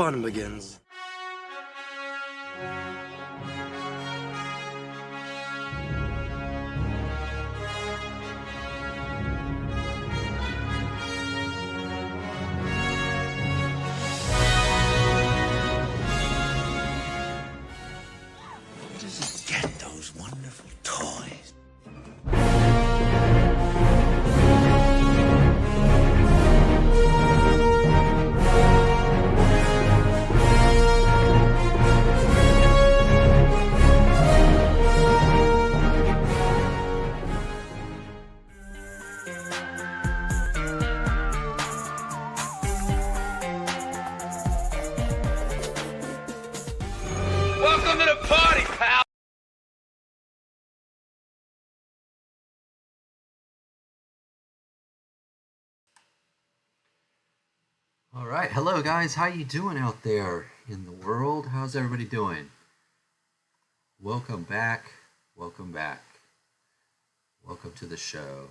stardom begins. Where does he get those wonderful toys? Welcome to the party, pal! All right, hello guys, how you doing out there in the world? How's everybody doing? Welcome back, welcome back. Welcome to the show.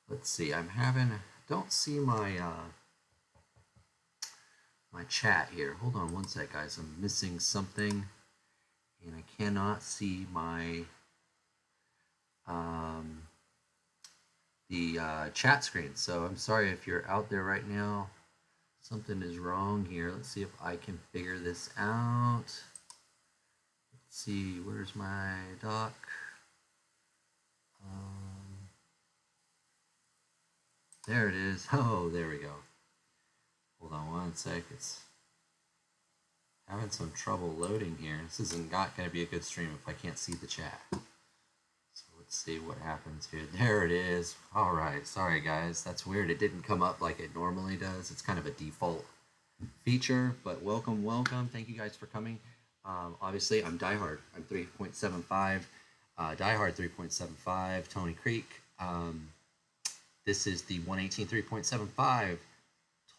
Let's see, don't see my my chat here. Hold on one sec, guys. I'm missing something and I cannot see my chat screen. So I'm sorry if you're out there right now. Something is wrong here. Let's see if I can figure this out. Let's see, where's my doc? There it is. Oh, there we go. Hold on one sec. It's having some trouble loading here. This isn't not going to be a good stream if I can't see the chat. So let's see what happens here. There it is. All right. Sorry, guys. That's weird. It didn't come up like it normally does. It's kind of a default feature, but welcome, welcome. Thank you guys for coming. Obviously, I'm Diehard. I'm 3.75. Diehard 3.75. Tony Creek. This is the 118 3.75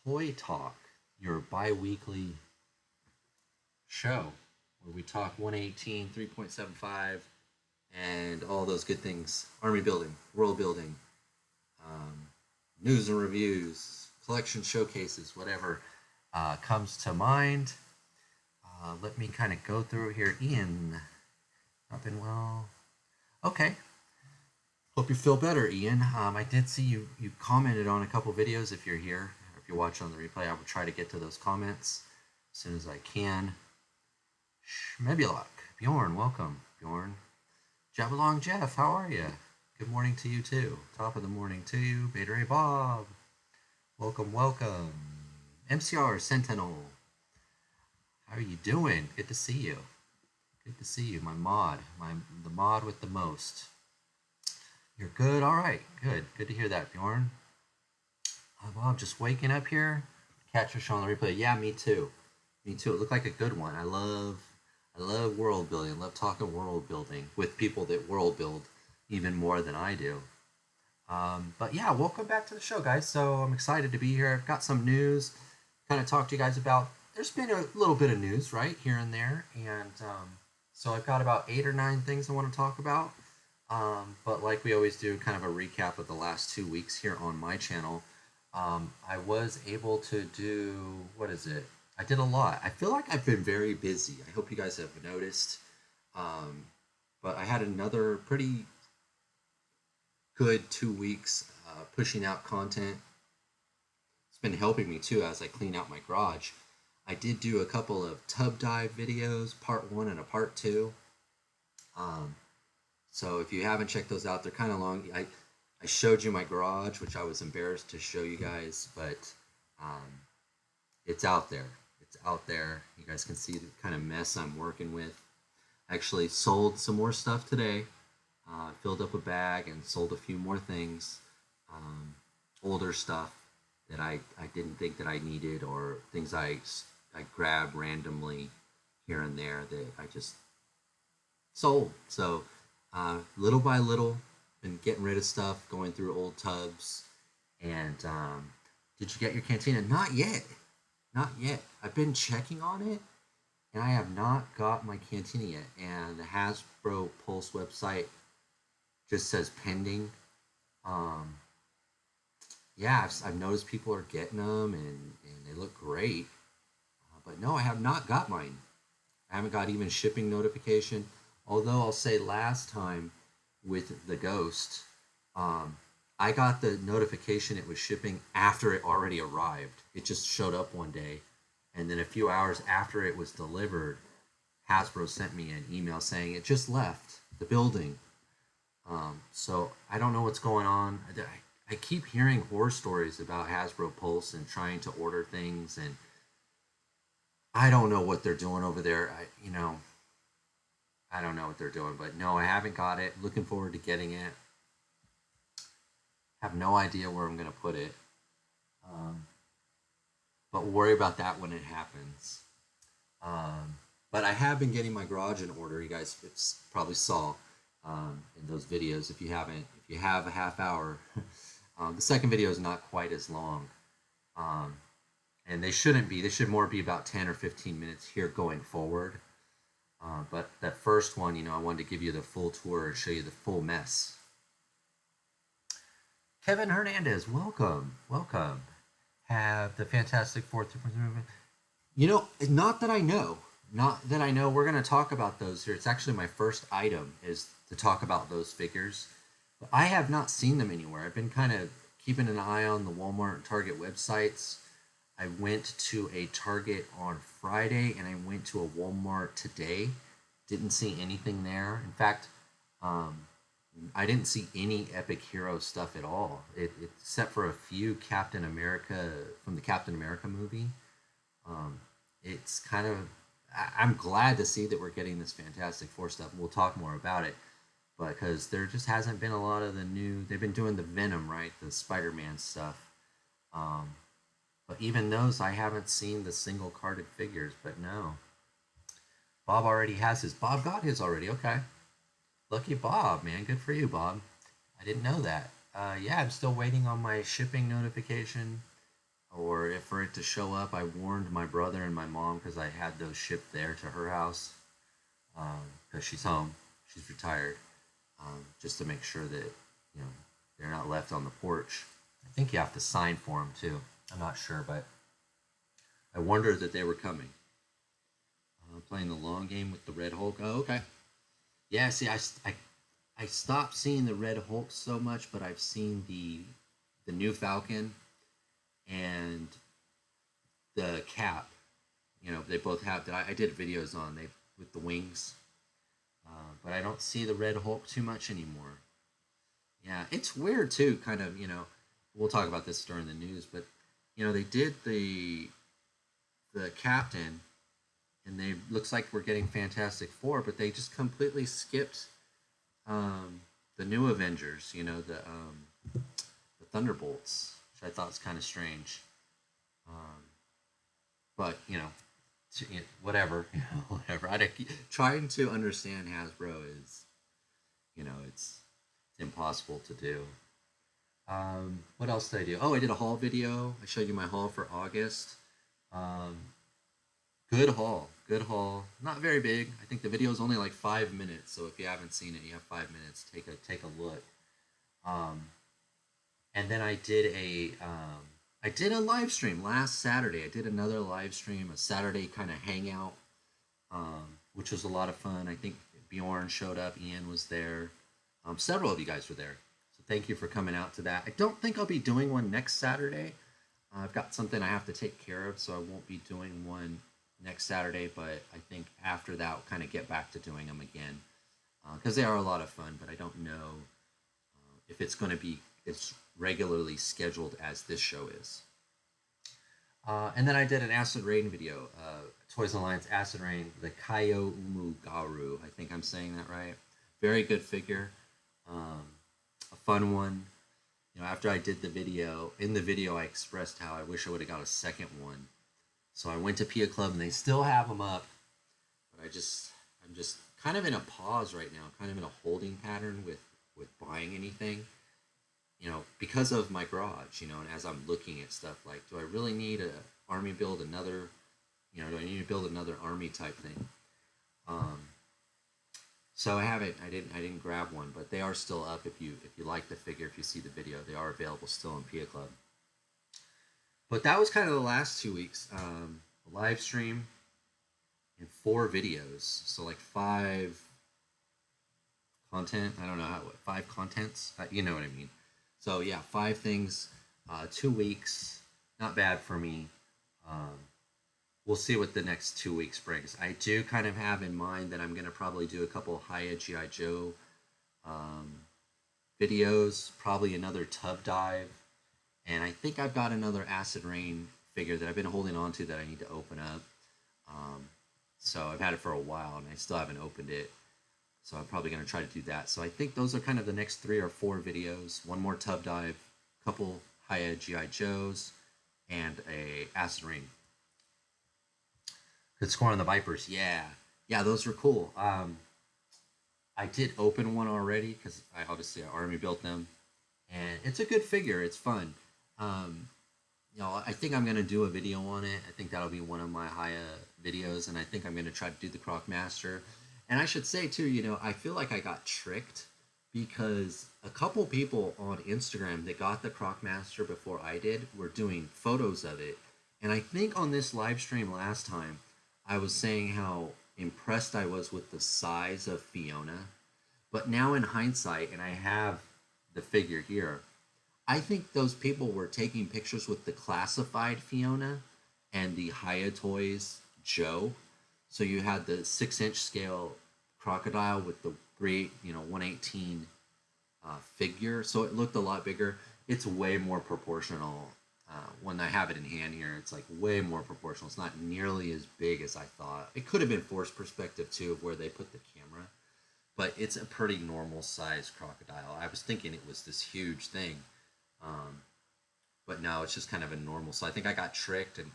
Toy Talk, your bi-weekly show where we talk 118 3.75 and all those good things. Army building, world building, news and reviews, collection showcases, whatever comes to mind. Let me kind of go through here. Ian, not been well. Okay. Hope you feel better, Ian. I did see you commented on a couple videos. If you're here, or if you're watching on the replay, I will try to get to those comments as soon as I can. Schmebulok, Bjorn, welcome, Bjorn. Jabalong Jeff, how are you? Good morning to you too. Top of the morning to you. Beta Ray Bob, welcome, welcome. MCR Sentinel, how are you doing? Good to see you. Good to see you, my mod, the mod with the most. You're good? All right, good. Good to hear that, Bjorn. Bob, just waking up here. Catch us on the replay. Yeah, me too. Me too. It looked like a good one. I love world building. I love talking world building with people that world build even more than I do. But yeah, welcome back to the show, guys. So I'm excited to be here. I've got some news, kind of talk to you guys about. There's been a little bit of news, right, here and there. And so I've got about 8 or 9 things I want to talk about. But like we always do, kind of a recap of the last 2 weeks here on my channel. I was able to do, what is it? I did a lot. I feel like I've been very busy. I hope you guys have noticed. But I had another pretty good 2 weeks pushing out content. It's been helping me too as I clean out my garage. I did do a couple of tub dive videos, part 1 and a part 2. So if you haven't checked those out, they're kind of long. I showed you my garage, which I was embarrassed to show you guys, but it's out there. It's out there. You guys can see the kind of mess I'm working with. Actually sold some more stuff today. Filled up a bag and sold a few more things. Older stuff that I didn't think that I needed, or things I grabbed randomly here and there that I just sold. So little by little, been getting rid of stuff, going through old tubs. And did you get your Cantina? Not yet. Not yet. I've been checking on it, and I have not got my Cantina yet. And the Hasbro Pulse website just says pending. Yeah, I've noticed people are getting them, and they look great. But no, I have not got mine. I haven't got even shipping notification. Although I'll say last time with the Ghost, I got the notification it was shipping after it already arrived. It just showed up one day, and then a few hours after it was delivered, Hasbro sent me an email saying it just left the building. So I don't know what's going on. I keep hearing horror stories about Hasbro Pulse and trying to order things, and I don't know what they're doing over there. I don't know what they're doing, but no, I haven't got it. Looking forward to getting it. Have no idea where I'm going to put it. But we'll worry about that when it happens. But I have been getting my garage in order. You guys probably saw in those videos. If you haven't, if you have a half hour, the second video is not quite as long. And they shouldn't be. They should more be about 10 or 15 minutes here going forward. But that first one, I wanted to give you the full tour and show you the full mess. Kevin Hernandez, welcome. Have the Fantastic Four movement. Not that I know. We're going to talk about those here. It's actually my first item is to talk about those figures. But I have not seen them anywhere. I've been kind of keeping an eye on the Walmart and Target websites. I went to a Target on Friday and I went to a Walmart today. Didn't see anything there. In fact, I didn't see any Epic Hero stuff at all, except for a few Captain America from the Captain America movie. It's kind of, I'm glad to see that we're getting this Fantastic Four stuff. We'll talk more about it, but because there just hasn't been a lot of the new. They've been doing the Venom, right, the Spider-Man stuff. But even those, I haven't seen the single carded figures. But no, Bob already has his. Bob got his already. Okay. Lucky Bob, man. Good for you, Bob. I didn't know that. Yeah, I'm still waiting on my shipping notification or for it to show up. I warned my brother and my mom because I had those shipped there to her house because she's home. She's retired. Just to make sure that, they're not left on the porch. I think you have to sign for them, too. I'm not sure, but I wondered that they were coming. Playing the long game with the Red Hulk. Oh, okay. Yeah, see, I stopped seeing the Red Hulk so much, but I've seen the new Falcon and the Cap. They both have that. I did videos on with the wings, but I don't see the Red Hulk too much anymore. Yeah, it's weird too. Kind of, we'll talk about this during the news, but they did the Captain. And they looks like we're getting Fantastic Four, but they just completely skipped the new Avengers. The Thunderbolts, which I thought was kind of strange. But whatever, whatever. Trying to understand Hasbro is, it's impossible to do. What else did I do? Oh, I did a haul video. I showed you my haul for August. Good haul. Not very big. I think the video is only like 5 minutes. So if you haven't seen it, you have 5 minutes. Take a look. And then I did a live stream last Saturday. I did another live stream, a Saturday kind of hangout, which was a lot of fun. I think Bjorn showed up. Ian was there. Several of you guys were there. So thank you for coming out to that. I don't think I'll be doing one next Saturday. I've got something I have to take care of, so I won't be doing one next Saturday, but I think after that, I'll kind of get back to doing them again because they are a lot of fun, but I don't know if it's going to be as regularly scheduled as this show is. And then I did an Acid Rain video, Toys Alliance Acid Rain, the Kaio Umugaru. I think I'm saying that right. Very good figure, a fun one. After I did the video, I expressed how I wish I would have got a second one. So I went to Pia Club and they still have them up, but I'm just kind of in a pause right now, kind of in a holding pattern with buying anything, because of my garage, and as I'm looking at stuff like, do I really need do I need to build another army type thing? So I didn't grab one, but they are still up. If you like the figure, if you see the video, they are available still in Pia Club. But that was kind of the last 2 weeks. a live stream, and 4 videos. So like 5 content. I don't know how 5 contents. You know what I mean. So yeah, 5 things, 2 weeks. Not bad for me. Um, we'll see what the next 2 weeks brings. I do kind of have in mind that I'm gonna probably do a couple Hiya GI Joe um, videos, probably another tub dive, and I think I've got another Acid Rain figure that I've been holding on to that I need to open up. Um, so I've had it for a while and I still haven't opened it. So I'm probably going to try to do that. So I think those are kind of the next 3 or 4 videos. One more tub dive, couple Hiya GI Joes, and a Acid Rain. Good score on the Vipers. Yeah. Yeah, those were cool. I did open one already because I army built them. And it's a good figure. It's fun. I think I'm going to do a video on it. I think that'll be one of my Hiya videos. And I think I'm going to try to do the Croc Master. And I should say, too, I feel like I got tricked because a couple people on Instagram that got the Croc Master before I did were doing photos of it. And I think on this live stream last time, I was saying how impressed I was with the size of Fiona. But now in hindsight, and I have the figure here, I think those people were taking pictures with the classified Fiona and the Hiya Toys Joe. So you had the 6-inch scale crocodile with the 118 figure. So it looked a lot bigger. It's way more proportional. When I have it in hand here, it's like way more proportional. It's not nearly as big as I thought. It could have been forced perspective too of where they put the camera, but it's a pretty normal size crocodile. I was thinking it was this huge thing, but no, it's just kind of a normal. So I think I got tricked, and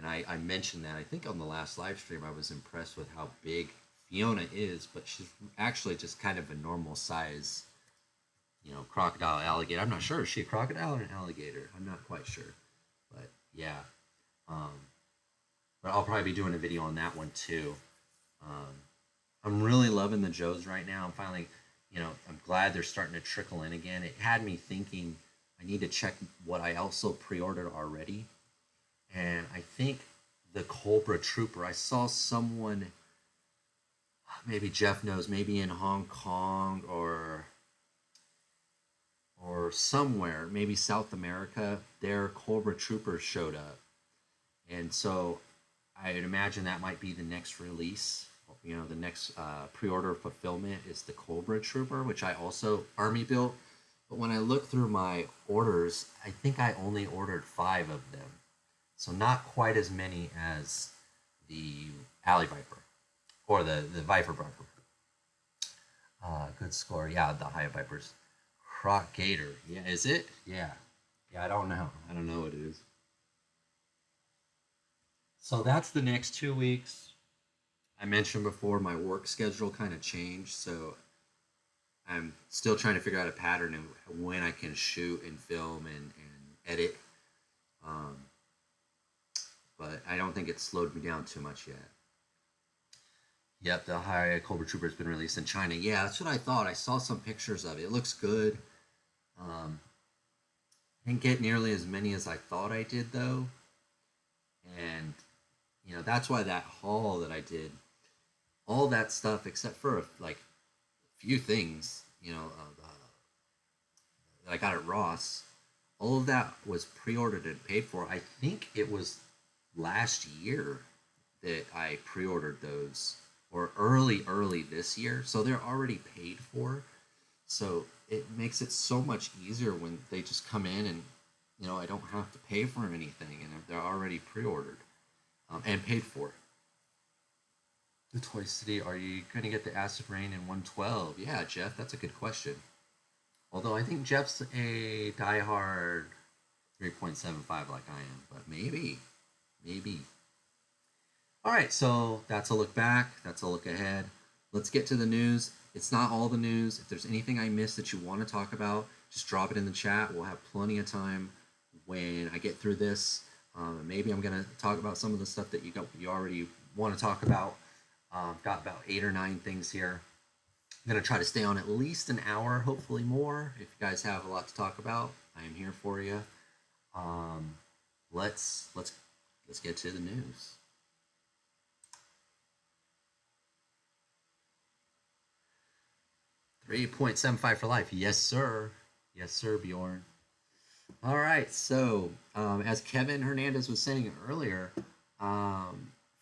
I mentioned that I think on the last live stream I was impressed with how big Fiona is, but she's actually just kind of a normal size, crocodile, alligator. I'm not sure. Is she a crocodile or an alligator? I'm not quite sure. But yeah. But I'll probably be doing a video on that one too. I'm really loving the Joes right now. I'm finally, I'm glad they're starting to trickle in again. It had me thinking I need to check what I also pre-ordered already. And I think the Cobra Trooper, I saw someone, maybe Jeff knows, maybe in Hong Kong or somewhere, maybe South America, their Cobra Trooper showed up. And so I'd imagine that might be the next release. The next pre-order fulfillment is the Cobra Trooper, which I also army built. But when I look through my orders, I think I only ordered 5 of them. So not quite as many as the Alley Viper or the Viper Viper. Good score. Yeah, the Hiya Vipers. Croc Gator. Yeah, is it? Yeah. Yeah, I don't know. I don't know what it is. So that's the next 2 weeks. I mentioned before my work schedule kind of changed, so I'm still trying to figure out a pattern of when I can shoot and film and edit. But I don't think it slowed me down too much yet. Yep, the Hiya Cobra Trooper has been released in China. Yeah, that's what I thought. I saw some pictures of it. It looks good. Didn't get nearly as many as I thought I did, though. And, that's why that haul that I did, all that stuff, except for, a few things, that I got at Ross, all of that was pre-ordered and paid for. I think it was last year that I pre-ordered those, or early this year. So they're already paid for. So it makes it so much easier when they just come in and, I don't have to pay for anything, and they're already pre-ordered and paid for. The Toy City, are you going to get the Acid Rain in 112? Yeah, Jeff, that's a good question. Although I think Jeff's a diehard 3.75 like I am, but maybe. All right, so that's a look back. That's a look ahead. Let's get to the news. It's not all the news. If there's anything I missed that you want to talk about, just drop it in the chat. We'll have plenty of time when I get through this. Maybe I'm going to talk about some of the stuff that you already want to talk about. I've got about 8 or 9 things here. I'm going to try to stay on at least an hour, hopefully more. If you guys have a lot to talk about, I am here for you. Let's let's get to the news. 3.75 for life. Yes, sir. Yes, sir, Bjorn. All right. So, as Kevin Hernandez was saying earlier,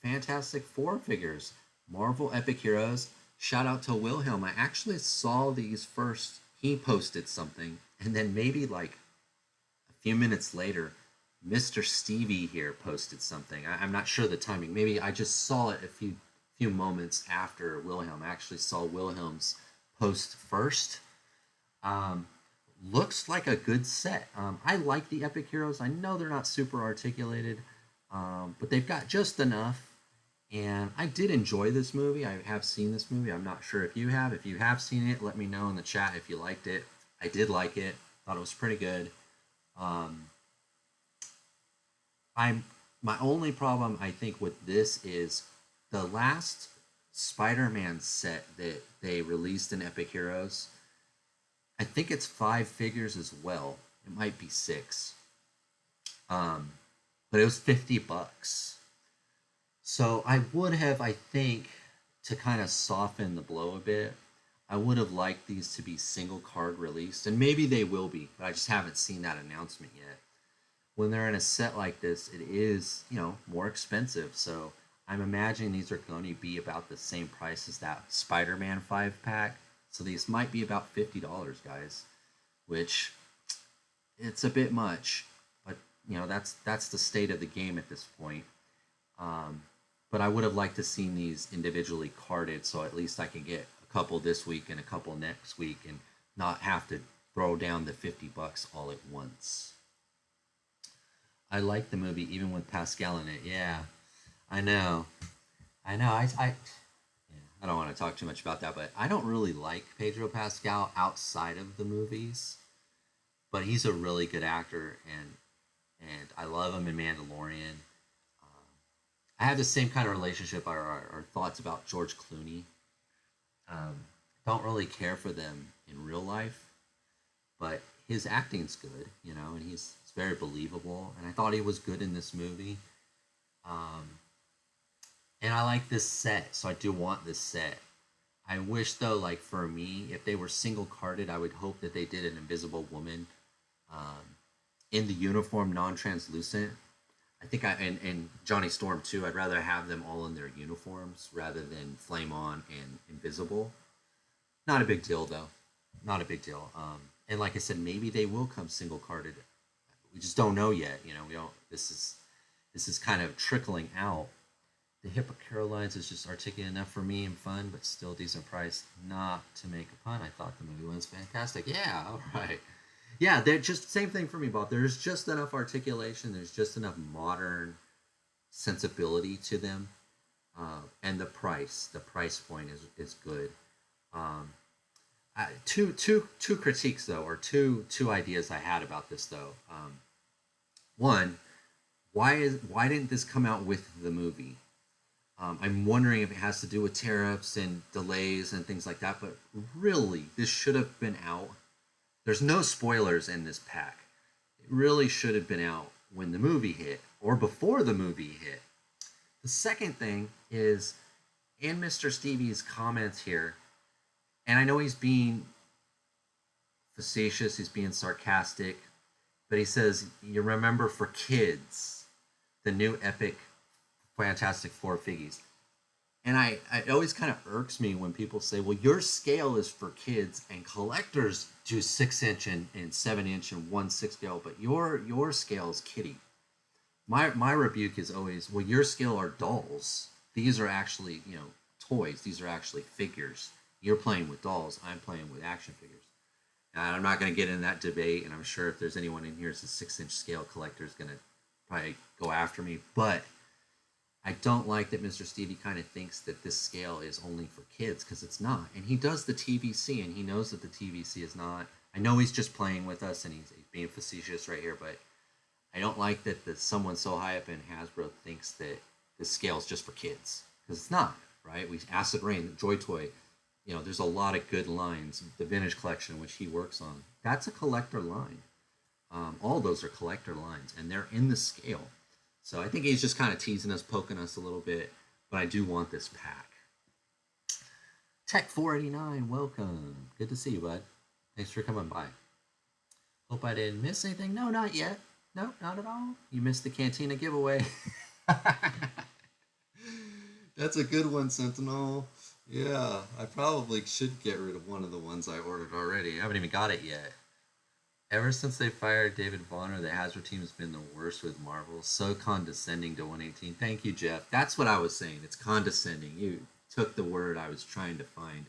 Fantastic Four figures, Marvel Epic Heroes. Shout out to Wilhelm. I actually saw these first. He posted something, and then maybe like a few minutes later, Mr. Stevie here posted something. I'm not sure the timing. Maybe I just saw it a few moments after Wilhelm. I actually saw Wilhelm's post first. Um, Looks like a good set. I like the Epic Heroes. I know they're not super articulated, but they've got just enough. And I did enjoy this movie. I have seen this movie. I'm not sure if you have. If you have seen it, let me know in the chat if you liked it. I did like it. Thought it was pretty good. Um, I'm My only problem I think with this is the last Spider-Man set that they released in Epic Heroes. I think it's 5 figures as well. It might be 6. But it was $50. So I would have, I think, to kind of soften the blow a bit, I would have liked these to be single card released, and maybe they will be, but I just haven't seen that announcement yet. When they're in a set like this, it is, more expensive. So I'm imagining these are going to be about the same price as that Spider-Man 5-pack. So these might be about $50, guys, which it's a bit much, but that's the state of the game at this point. But I would have liked to seen these individually carded, so at least I can get a couple this week and a couple next week, and not have to throw down the $50 all at once. I like the movie even with Pascal in it. Yeah, I know. I don't want to talk too much about that, but I don't really like Pedro Pascal outside of the movies. But he's a really good actor, and I love him in Mandalorian. I have the same kind of relationship or thoughts about George Clooney. Don't really care for them in real life, but his acting's good, and he's very believable. And I thought he was good in this movie. And I like this set, so I do want this set. I wish, though, like for me, if they were single carded, I would hope that they did an Invisible Woman in the uniform, non-translucent. I think and Johnny Storm too. I'd rather have them all in their uniforms rather than Flame On and Invisible. Not a big deal though. Not a big deal. And like I said, maybe they will come single carded. We just don't know yet. We don't. This is kind of trickling out. The Hippo Carolines is just articulate enough for me and fun, but still decent price. Not to make a pun. I thought the movie was fantastic. Yeah, all right. Yeah, they're just same thing for me, Bob. There's just enough articulation. There's just enough modern sensibility to them, and the price point is good. Two critiques though, or two ideas I had about this though. One, why didn't this come out with the movie? I'm wondering if it has to do with tariffs and delays and things like that. But really, this should have been out. There's no spoilers in this pack. It really should have been out when the movie hit or before the movie hit. The second thing is in Mr. Stevie's comments here, and I know he's being facetious, he's being sarcastic, but he says, you remember for kids, the new epic Fantastic Four figures. And it always kind of irks me when people say, well, your scale is for kids and collectors do 6-inch and 7-inch and 1/6 scale, but your scale is kiddie. My rebuke is always, well, your scale are dolls. These are actually, toys. These are actually figures. You're playing with dolls. I'm playing with action figures. And I'm not going to get in that debate, and I'm sure if there's anyone in here who's a 6-inch scale collector is going to probably go after me, but I don't like that Mr. Stevie kind of thinks that this scale is only for kids, because it's not. And he does the TVC, and he knows that the TVC is not. I know he's just playing with us, and he's being facetious right here, but I don't like that someone so high up in Hasbro thinks that this scale is just for kids, because it's not, right? Acid Rain, Joy Toy, there's a lot of good lines. The Vintage Collection, which he works on, that's a collector line. All those are collector lines, and they're in the scale. So I think he's just kind of teasing us, poking us a little bit. But I do want this pack. Tech 489, welcome. Good to see you, bud. Thanks for coming by. Hope I didn't miss anything. No, not yet. No, not at all. You missed the Cantina giveaway. That's a good one, Sentinel. Yeah, I probably should get rid of one of the ones I ordered already. I haven't even got it yet. Ever since they fired David Vonner, the Hasbro team has been the worst with Marvel. So condescending to 118. Thank you, Jeff. That's what I was saying. It's condescending. You took the word I was trying to find.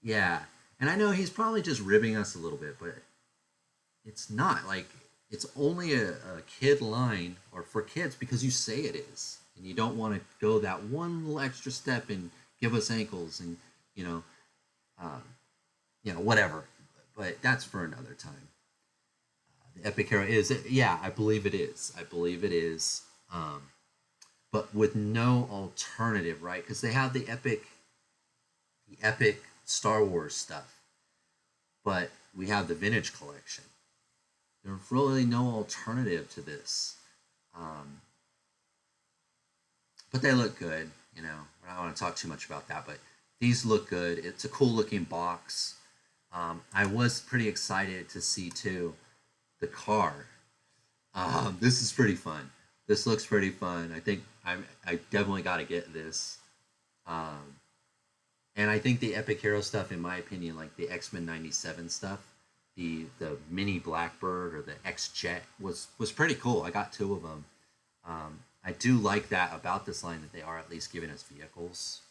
Yeah, and I know he's probably just ribbing us a little bit, but it's not. Like, it's only a kid line, or for kids, because you say it is. And you don't want to go that one little extra step and give us ankles and, whatever. But that's for another time. The Epic Hero is, yeah, I believe it is. I believe it is. But with no alternative, right? Because they have the epic Star Wars stuff. But we have the vintage collection. There's really no alternative to this. But they look good, I don't want to talk too much about that, but these look good. It's a cool looking box. I was pretty excited to see, too, the car. This is pretty fun. This looks pretty fun. I think I definitely got to get this. And I think the Epic Hero stuff, in my opinion, like the X-Men 97 stuff, the Mini Blackbird or the X-Jet was pretty cool. I got 2 of them. I do like that about this line, that they are at least giving us vehicles.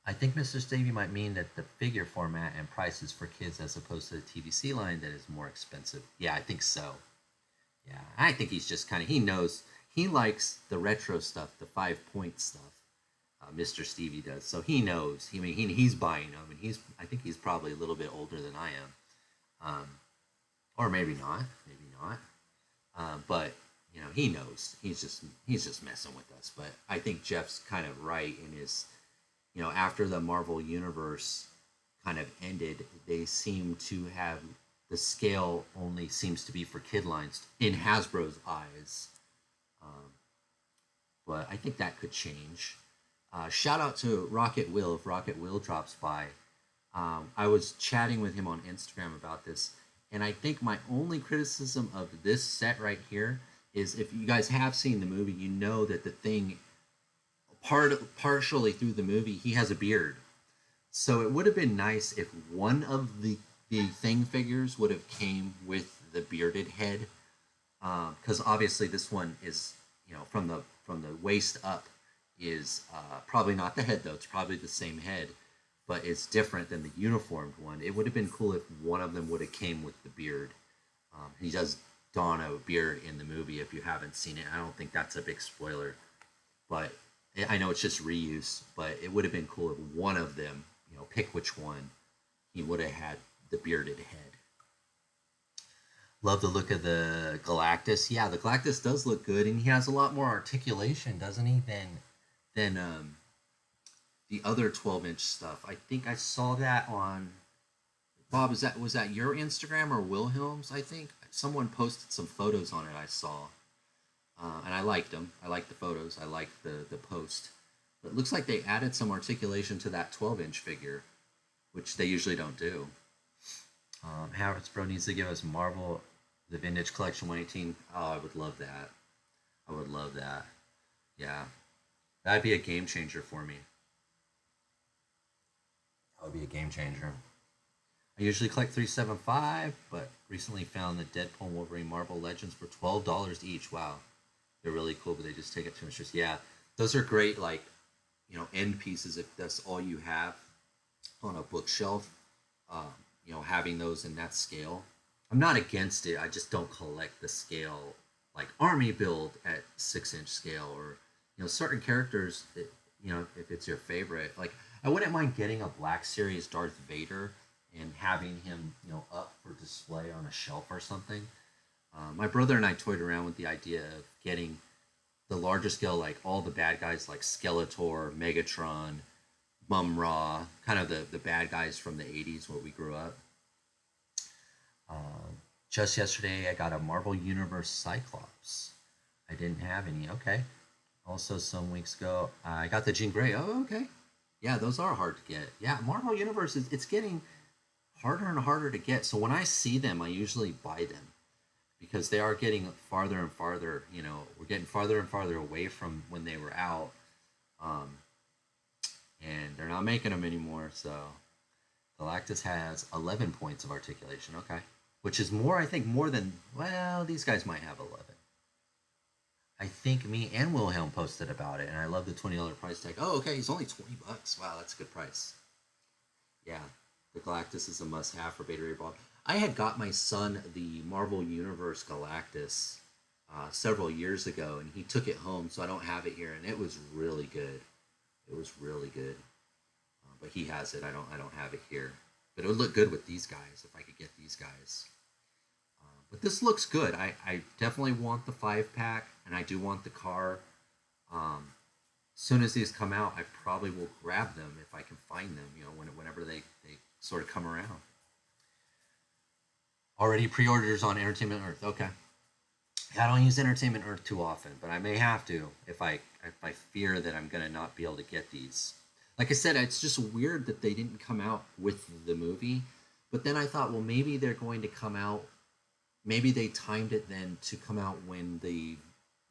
I think Mr. Stevie might mean that the figure format and prices for kids as opposed to the TVC line that is more expensive. Yeah, I think so. Yeah, I think he's just he knows, he likes the retro stuff, the 5-point stuff. Mr. Stevie does, so he knows. He's buying them, and I think he's probably a little bit older than I am, or maybe not, but he knows. He's just messing with us. But I think Jeff's kind of right in his, after the Marvel Universe kind of ended, they seem to have, the scale only seems to be for kid lines in Hasbro's eyes. But I think that could change. Shout out to Rocket Will if Rocket Will drops by. I was chatting with him on Instagram about this, and I think my only criticism of this set right here is, if you guys have seen the movie, you know that the Thing, partially through the movie, he has a beard. So it would have been nice if one of the Thing figures would have came with the bearded head, because obviously this one is, from the waist up is probably not the head, though. It's probably the same head, but it's different than the uniformed one. It would have been cool if one of them would have came with the beard. He does don a beard in the movie if you haven't seen it. I don't think that's a big spoiler, but I know it's just reuse, but it would have been cool if one of them, pick which one, he would have had the bearded head. Love the look of the Galactus. Yeah, the Galactus does look good, and he has a lot more articulation, doesn't he, than the other 12-inch stuff. I think I saw that on, Bob, was that your Instagram or Wilhelm's? I think someone posted some photos on it. I saw, and I liked them. I liked the photos. I liked the post. But it looks like they added some articulation to that 12-inch figure, which they usually don't do. Hasbro needs to give us Marvel, the Vintage Collection 118. Oh, I would love that. I would love that. Yeah, that'd be a game changer for me. That would be a game changer. I usually collect 375, but recently found the Deadpool and Wolverine Marvel Legends for $12 each. Wow, they're really cool, but they just take up too much space. Yeah, those are great, like, end pieces if that's all you have on a bookshelf. Having those in that scale. I'm not against it. I just don't collect the scale, like Army Build at 6-inch scale, or certain characters. If it's your favorite, like I wouldn't mind getting a Black Series Darth Vader and having him, up for display on a shelf or something. My brother and I toyed around with the idea of getting the larger scale, like all the bad guys, like Skeletor, Megatron, Mum-Ra, kind of the bad guys from the 80s where we grew up. Just yesterday, I got a Marvel Universe Cyclops. I didn't have any. Okay. Also, some weeks ago, I got the Jean Grey. Oh, okay. Yeah, those are hard to get. Yeah, Marvel Universe is it's getting harder and harder to get. So when I see them, I usually buy them because they are getting farther and farther. You know, we're getting farther and farther away from when they were out, um, and they're not making them anymore. So Galactus has 11 points of articulation. Okay, which is more, I think, more than well, these guys might have 11. I think me and Wilhelm posted about it, and I love the $20 price tag. Oh, okay, he's only $20. Wow, that's a good price. Yeah, the Galactus is a must-have for Beta Ray Bob. I had got my son the Marvel Universe Galactus several years ago, and he took it home, so I don't have it here, and it was really good. It was really good, but he has it. I don't have it here, but it would look good with these guys if I could get these guys. But this looks good. I definitely want the 5-pack, and I do want the car. As soon as these come out, I probably will grab them if I can find them, you know, whenever they sort of come around. Already pre-orders on Entertainment Earth. Okay. I don't use Entertainment Earth too often, but I may have to if I fear that I'm going to not be able to get these. Like I said, it's just weird that they didn't come out with the movie. But then I thought, well, maybe they're going to come out. Maybe they timed it then to come out when the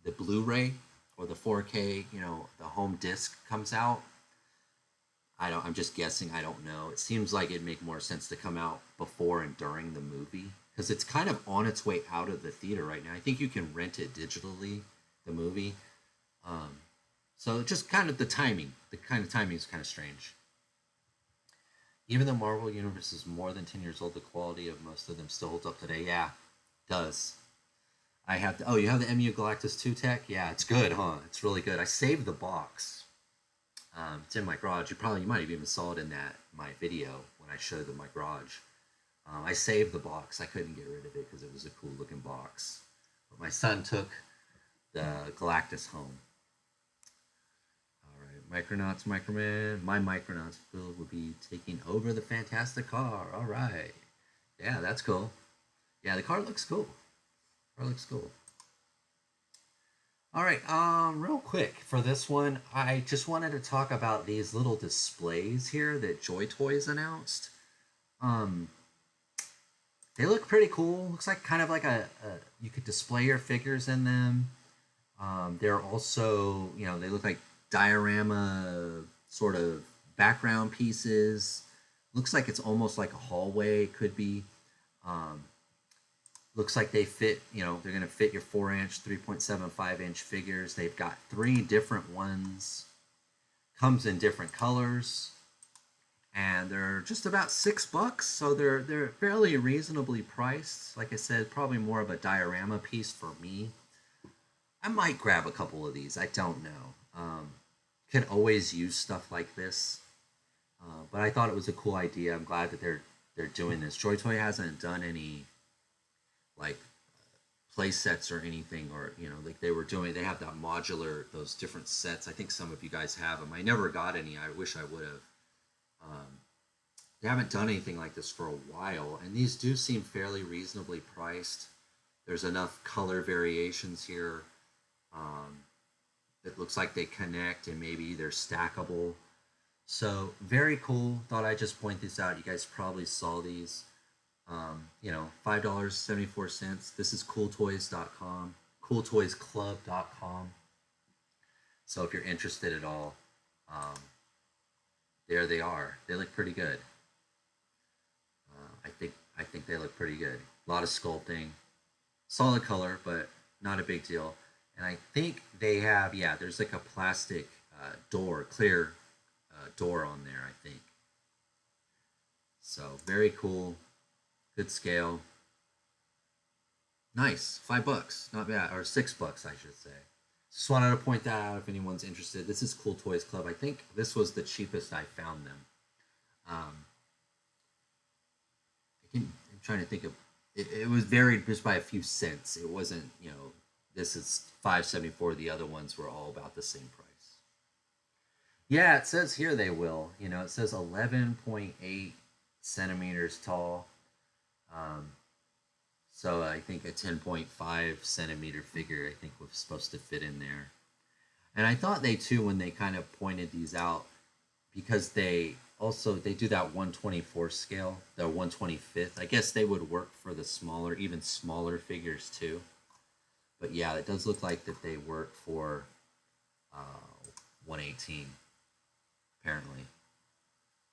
Blu-ray or the 4K, you know, the home disc comes out. I'm just guessing. I don't know. It seems like it'd make more sense to come out before and during the movie because it's kind of on its way out of the theater right now. I think you can rent it digitally, the movie. So just kind of the timing. The kind of timing is kind of strange. Even though Marvel Universe is more than 10 years old, the quality of most of them still holds up today. Yeah, it does. I have the, oh, you have the MU Galactus 2 tech? Yeah, it's good, huh? It's really good. I saved the box. It's in my garage. You might have even saw it in my video when I showed my garage. I saved the box. I couldn't get rid of it because it was a cool looking box. But my son took the Galactus home. All right, Micronauts, Microman. My Micronauts build will be taking over the Fantastic car. All right. Yeah, that's cool. Yeah, the car looks cool. The car looks cool. All right, real quick for this one, I just wanted to talk about these little displays here that Joy Toys announced. They look pretty cool. Looks like kind of like you could display your figures in them. They're also, you know, they look like diorama sort of background pieces. Looks like it's almost like a hallway. Could be. Looks like they fit, you know, they're going to fit your 4-inch, 3.75-inch figures. They've got 3 different ones. Comes in different colors. And they're just about $6, so they're fairly reasonably priced. Like I said, probably more of a diorama piece for me. I might grab a couple of these. I don't know. Can always use stuff like this. But I thought it was a cool idea. I'm glad that they're doing this. Joy Toy hasn't done any like play sets or anything, or you know, like they have that modular, those different sets. I think some of you guys have them. I never got any. I wish I would have. They haven't done anything like this for a while, and these do seem fairly reasonably priced. There's enough color variations here. It looks like they connect and maybe they're stackable. So very cool. Thought I'd just point this out. You guys probably saw these. You know, $5.74. This is cooltoys.com, cooltoysclub.com. So if you're interested at all, there they are. They look pretty good. I think they look pretty good. A lot of sculpting, solid color, but not a big deal. And I think they have, yeah, there's like a plastic door, clear door on there, I think. So very cool. Good scale. Nice. $5, not bad, or $6, I should say. Just wanted to point that out if anyone's interested. This is Cool Toys Club. I think this was the cheapest I found them. I'm trying to think of. It was varied just by a few cents. It wasn't, you know, this is $5.74. The other ones were all about the same price. Yeah, it says here they will. You know, it says 11.8 centimeters tall. So I think a 10.5 centimeter figure I think was supposed to fit in there. And I thought they too, when they kind of pointed these out, because they do that 124 scale, the 125th. I guess they would work for the smaller, even smaller figures too. But yeah, it does look like that they work for 118 apparently.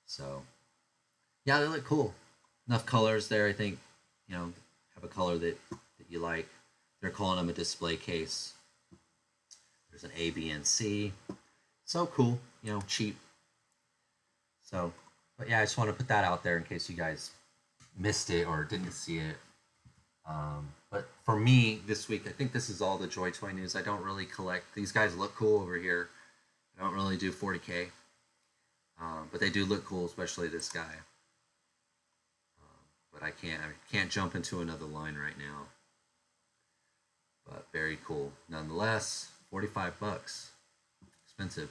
So yeah, they look cool. Enough colors there, I think. Have a color that you like. They're calling them a display case. There's an A, B, and C. So cool, cheap. So, but yeah, I just want to put that out there in case you guys missed it or didn't see it. But for me this week, I think this is all the Joy Toy news. I don't really collect. These guys look cool over here. I don't really do 40K. But they do look cool, especially this guy. But I can't jump into another line right now. But very cool. Nonetheless, $45. Expensive.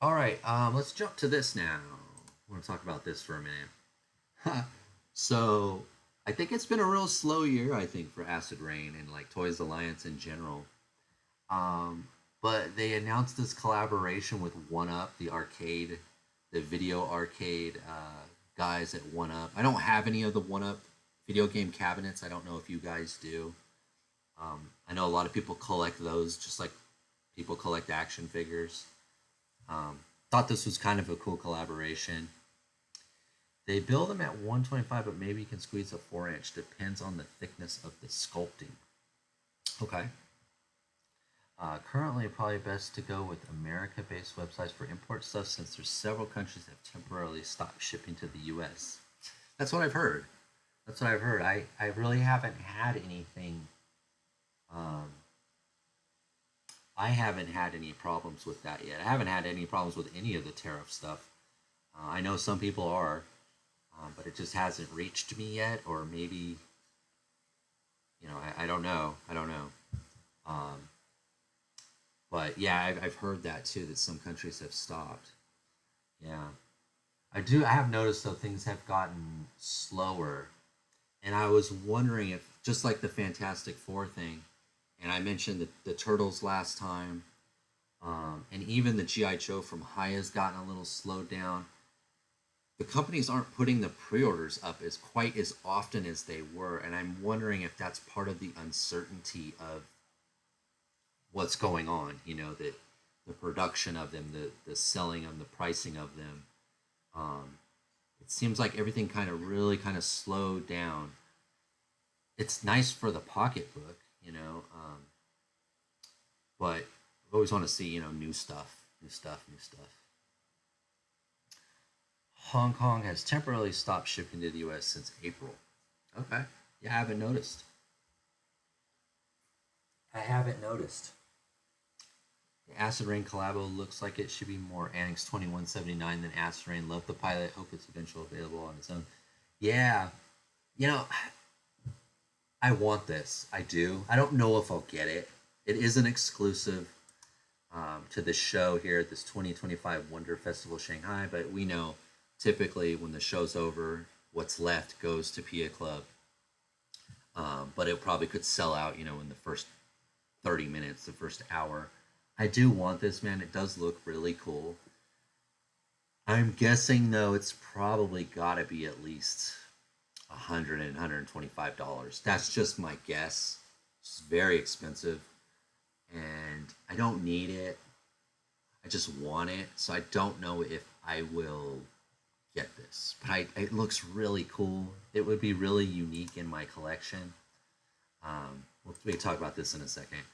All right, let's jump to this now. I want to talk about this for a minute. So, I think it's been a real slow year, I think, for Acid Reign and like Toys Alliance in general. But they announced this collaboration with 1UP, the video arcade guys at 1UP. I don't have any of the 1UP video game cabinets. I don't know if you guys do. I know a lot of people collect those, just like people collect action figures. Thought this was kind of a cool collaboration. They build them at 125, but maybe you can squeeze a 4-inch. Depends on the thickness of the sculpting. Okay. Currently, probably best to go with America-based websites for import stuff since there's several countries that have temporarily stopped shipping to the U.S. That's what I've heard. I really haven't had anything. I haven't had any problems with that yet. I haven't had any problems with any of the tariff stuff. I know some people are, but it just hasn't reached me yet, or maybe, I don't know. But yeah, I've heard that too, that some countries have stopped. Yeah. I have noticed though things have gotten slower. And I was wondering if, just like the Fantastic Four thing, and I mentioned the Turtles last time, and even the G.I. Joe from High has gotten a little slowed down. The companies aren't putting the pre-orders up as quite as often as they were, and I'm wondering if that's part of the uncertainty of what's going on, the production of them, the selling of them, the pricing of them. It seems like everything really slowed down. It's nice for the pocketbook, but I always want to see, new stuff. Hong Kong has temporarily stopped shipping to the U.S. since April. Okay. Yeah, I haven't noticed. The Acid Reign collabo looks like it should be more Annex 2179 than Acid Reign. Love the pilot. Hope it's eventually available on its own. Yeah. I want this. I do. I don't know if I'll get it. It is an exclusive to the show here at this 2025 Wonder Festival Shanghai, but we know typically when the show's over, what's left goes to Pia Club. But it probably could sell out, in the first 30 minutes, the first hour. I do want this, man. It does look really cool. I'm guessing, though, it's probably got to be at least $100 and $125. That's just my guess. It's very expensive. And I don't need it. I just want it. So I don't know if I will get this. But it looks really cool. It would be really unique in my collection. We can talk about this in a second.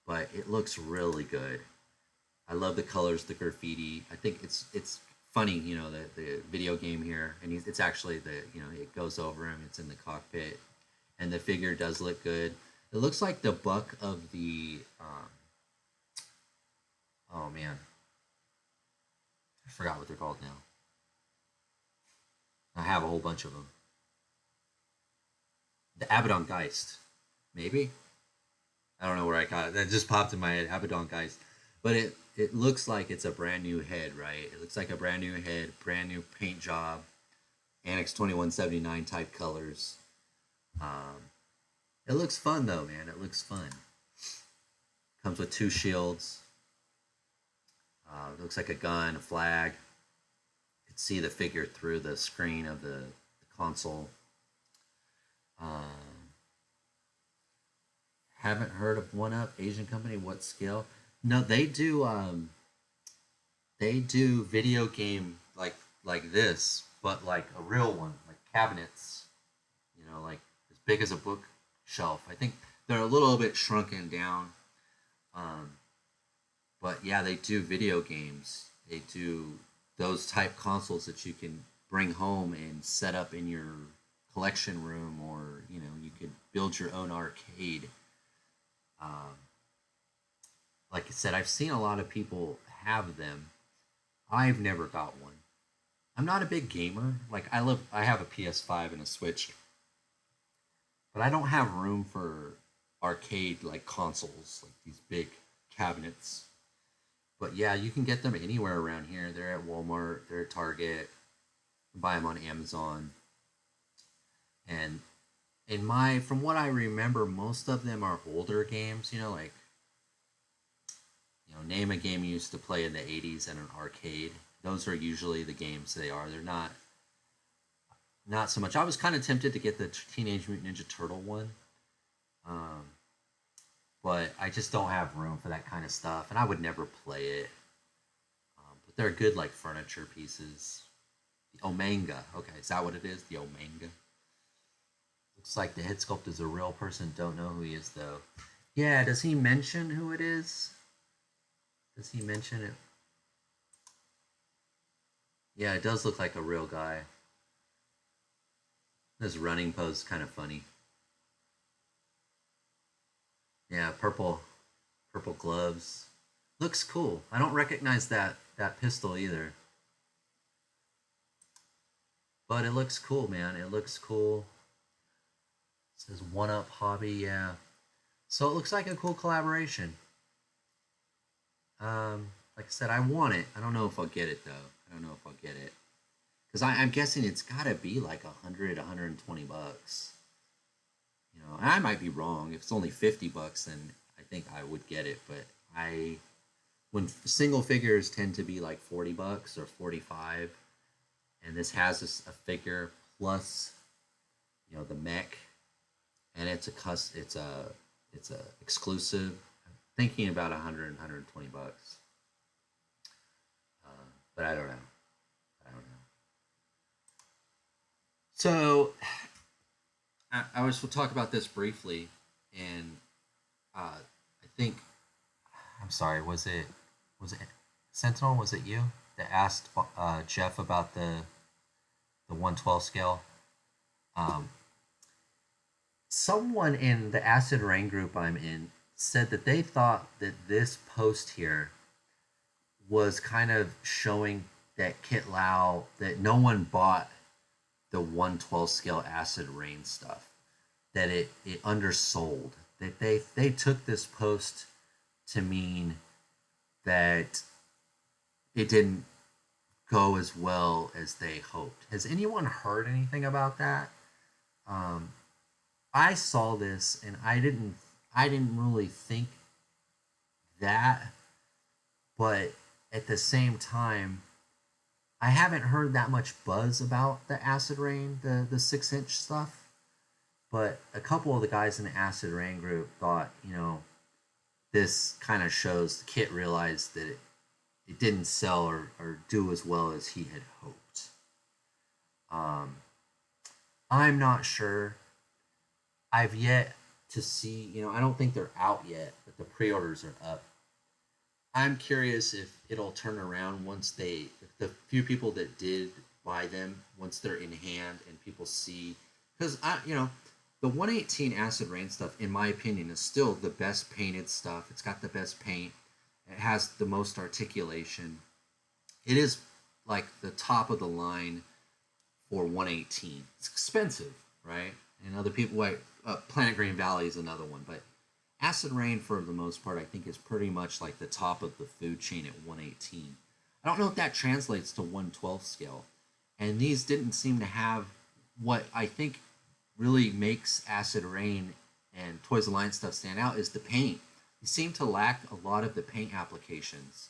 But it looks really good. I love the colors, the graffiti. I think it's funny, the video game here, and it's actually it goes over him. It's in the cockpit, and the figure does look good. It looks like the buck of the. Oh man, I forgot what they're called now. I have a whole bunch of them. The Abaddon Geist, maybe. I don't know where I got it. That just popped in my head. Abaddon Geist, but it looks like it's a brand new head, right? It looks like a brand new head, brand new paint job, Annex 2179 type colors. It looks fun though, man. It looks fun. Comes with 2 shields. It looks like a gun, a flag. You can see the figure through the screen of the console. Haven't heard of One Up, Asian company. What scale? No, they do. They do video game like this, but like a real one, like cabinets. You know, like as big as a bookshelf. I think they're a little bit shrunken down. Um, but yeah, they do video games. They do those type consoles that you can bring home and set up in your collection room, or you know, you could build your own arcade. Um, like I said, I've seen a lot of people have them. I've never got one. I'm not a big gamer. Like I have a PS5 and a Switch, but I don't have room for arcade like consoles, like these big cabinets. But yeah, you can get them anywhere around here. They're at Walmart, they're at Target, you buy them on Amazon. And from what I remember, most of them are older games, you know, like name a game you used to play in the 80s in an arcade. Those are usually the games they are. They're not so much. I was kind of tempted to get the Teenage Mutant Ninja Turtle one. Um, but I just don't have room for that kind of stuff, and I would never play it. But they're good, like furniture pieces. The Omanga. Okay, is that what it is? The Omanga. Looks like the head sculpt is a real person. Don't know who he is though. Yeah, does he mention who it is? Does he mention it? Yeah, it does look like a real guy. This running pose is kind of funny. Yeah, purple gloves. Looks cool. I don't recognize that pistol either. But it looks cool, man. It looks cool. It says One Up Hobby, yeah. So it looks like a cool collaboration. Like I said, I want it. I don't know if I'll get it though. I don't know if I'll get it because I'm guessing it's gotta be like 120 bucks. You know, and I might be wrong. If it's only 50 bucks, then I think I would get it. But when single figures tend to be like 40 bucks or 45, and this has a figure plus, the mech, and it's a exclusive. I'm thinking about 120 bucks. But I don't know. So I was will talk about this briefly, and I think I'm sorry. Was it Sentinel? Was it you that asked Jeff about the 112 scale? Someone in the Acid Rain group I'm in said that they thought that this post here was kind of showing that Kit Lau, that no one bought the 112 scale Acid Rain stuff, that it undersold, that they took this post to mean that it didn't go as well as they hoped. Has anyone heard anything about that? I saw this and I didn't really think that, but at the same time, I haven't heard that much buzz about the Acid Rain, the 6-inch stuff. But a couple of the guys in the Acid Rain group thought, this kind of shows the Kit realized that it didn't sell or do as well as he had hoped. I'm not sure. I've yet to see, I don't think they're out yet, but the pre-orders are up. I'm curious if it'll turn around if the few people that did buy them, once they're in hand and people see, because the 118 Acid Rain stuff, in my opinion, is still the best painted stuff. It's got the best paint. It has the most articulation. It is like the top of the line for 118. It's expensive, right? And other people, like Planet Green Valley is another one, but Acid Rain, for the most part, I think is pretty much like the top of the food chain at 118. I don't know if that translates to 112 scale. And these didn't seem to have what I think really makes Acid Rain and Toys Alliance stuff stand out is the paint. You seem to lack a lot of the paint applications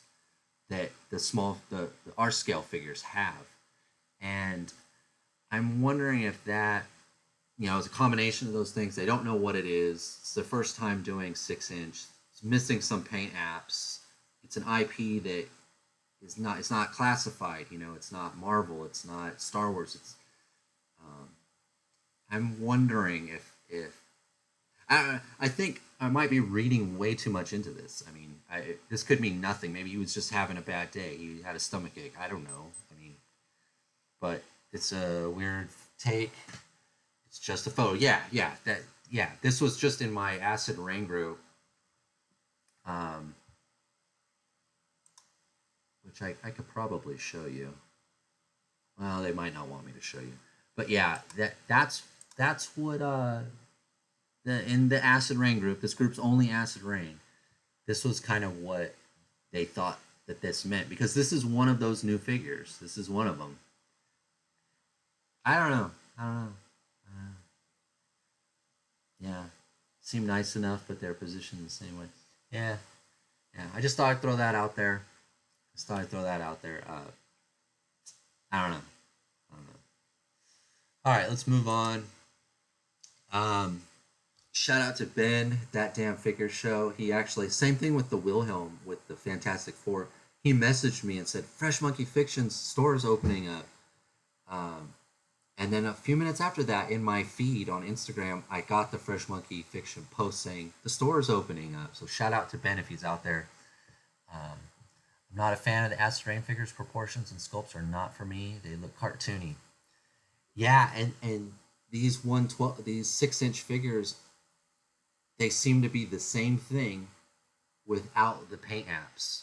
that the R scale figures have, and I'm wondering if that, is a combination of those things. They don't know what it is. It's their first time doing 6-inch. It's missing some paint apps. It's an IP that it's not classified. It's not Marvel. It's not Star Wars. I'm wondering if I think I might be reading way too much into this. I mean, this could mean nothing. Maybe he was just having a bad day. He had a stomach ache. I don't know. I mean, but it's a weird take. It's just a photo. Yeah. This was just in my Acid Rain group, which I could probably show you. Well, they might not want me to show you, but yeah, that's what in the Acid Rain group. This group's only Acid Rain. This was kind of what they thought that this meant, because this is one of those new figures. This is one of them. I don't know. Yeah, seem nice enough, but they're positioned the same way. Yeah. I just thought I'd throw that out there. I don't know. All right, let's move on. Shout out to Ben, That Damn Figure Show. He actually, same thing with the Wilhelm with the Fantastic Four. He messaged me and said, Fresh Monkey Fiction's store is opening up. And then a few minutes after that, in my feed on Instagram, I got the Fresh Monkey Fiction post saying the store is opening up. So shout out to Ben if he's out there. I'm not a fan of the Acid Rain figures. Proportions and sculpts are not for me. They look cartoony. Yeah, and these 6-inch figures, they seem to be the same thing without the paint apps.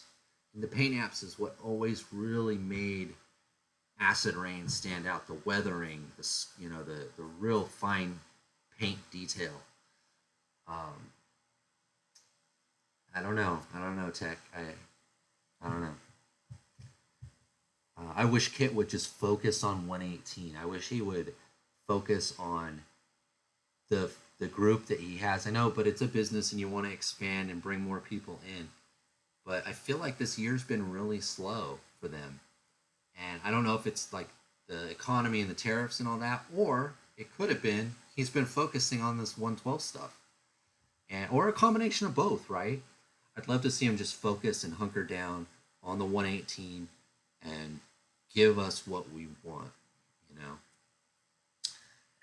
And the paint apps is what always really made Acid Rain stand out. The weathering, the real fine paint detail. I don't know, Tech. I don't know. I wish Kit would just focus on 118. I wish he would focus on the group that he has. I know, but it's a business and you want to expand and bring more people in. But I feel like this year's been really slow for them. And I don't know if it's like the economy and the tariffs and all that, or it could have been he's been focusing on this 112 stuff. Or a combination of both, right? I'd love to see him just focus and hunker down on the 118 and give us what we want,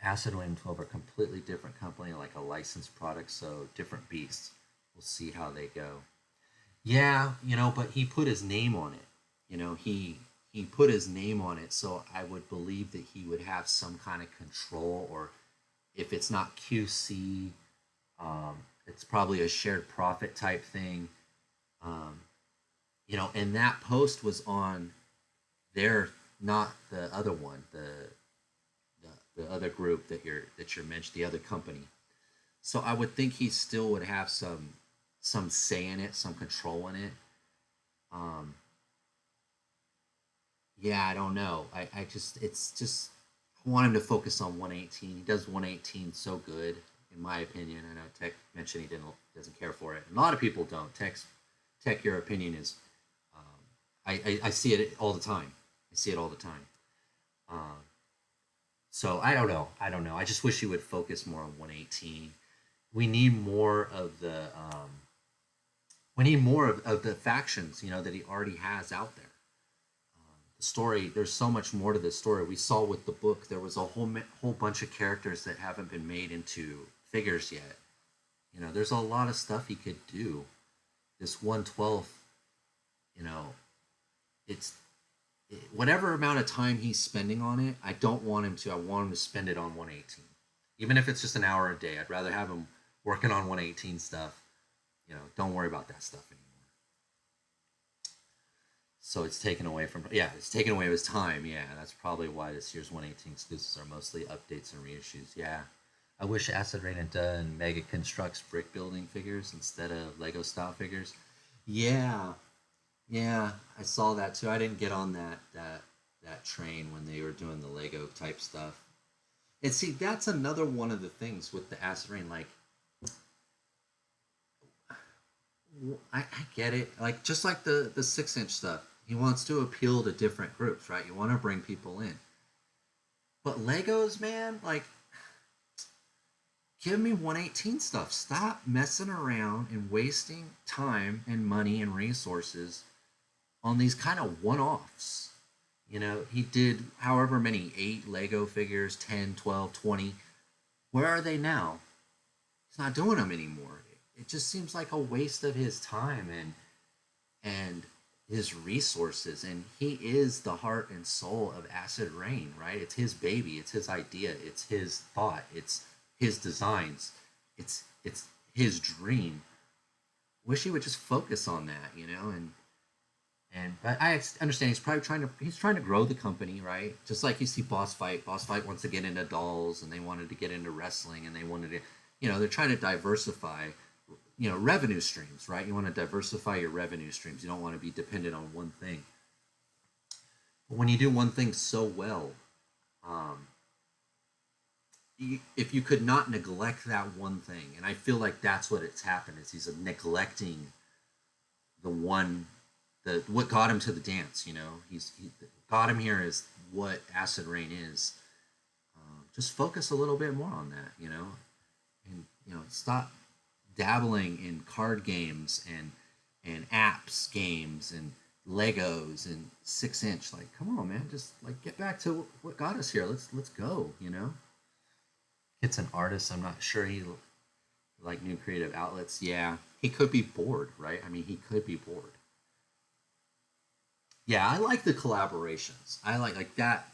Acid Rain 12 are a completely different company, like a licensed product, so different beasts. We'll see how they go. Yeah, but he put his name on it. He put his name on it, so I would believe that he would have some kind of control, or if it's not QC, it's probably a shared profit type thing. And that post was on their, not the other one, the other group that you're mentioning, the other company. So I would think he still would have some say in it, some control in it. Yeah, I don't know. I want him to focus on 118. He does 118 so good, in my opinion. I know Tech mentioned he doesn't care for it. A lot of people don't. Tech, your opinion is, I see it all the time. So I don't know. I just wish he would focus more on 118. We need more of the of the factions, that he already has out there. The story, there's so much more to this story. We saw with the book, there was a whole bunch of characters that haven't been made into figures yet. There's a lot of stuff he could do. This 112th, whatever amount of time he's spending on it, I don't want him to. I want him to spend it on 118. Even if it's just an hour a day, I'd rather have him working on 118 stuff. Don't worry about that stuff anymore. So it's taken away his time. Yeah, that's probably why this year's 118 exclusives are mostly updates and reissues. Yeah. I wish Acid Rain had done Mega Constructs brick building figures instead of Lego style figures. Yeah, I saw that too. I didn't get on that train when they were doing the Lego type stuff. And see, that's another one of the things with the acid rain. Like, I get it. Like, just like the 6 inch stuff, he wants to appeal to different groups, right? You want to bring people in. But Legos, man, like, give me 118 stuff. Stop messing around and wasting time and money and resources on these kind of one offs. You know, he did however many 8 Lego figures, 10, 12, 20. Where are they now? He's not doing them anymore. It just seems like a waste of his time and his resources. And he is the heart and soul of Acid Rain, right? It's his baby, it's his idea, it's his thought, it's his designs, it's his dream. Wish he would just focus on that, you know. But I understand he's probably trying to grow the company, right? Just like you see Boss Fight. Boss Fight wants to get into dolls, and they wanted to get into wrestling, and they wanted to, you know, they're trying to diversify, you know, revenue streams, right? You want to diversify your revenue streams. You don't want to be dependent on one thing. But when you do one thing so well, if you could not neglect that one thing, and I feel like that's what it's happened, is he's neglecting the one, what got him to the dance. You know, he got him here is what Acid Rain is. Just focus a little bit more on that, you know, and you know, stop dabbling in card games and apps games and Legos and 6 inch. Like, come on, man, just like get back to what got us here. Let's go, you know. It's an artist. I'm not sure he like new creative outlets. Yeah, he could be bored, right? I mean, he could be bored. Yeah, I like the collaborations. I like that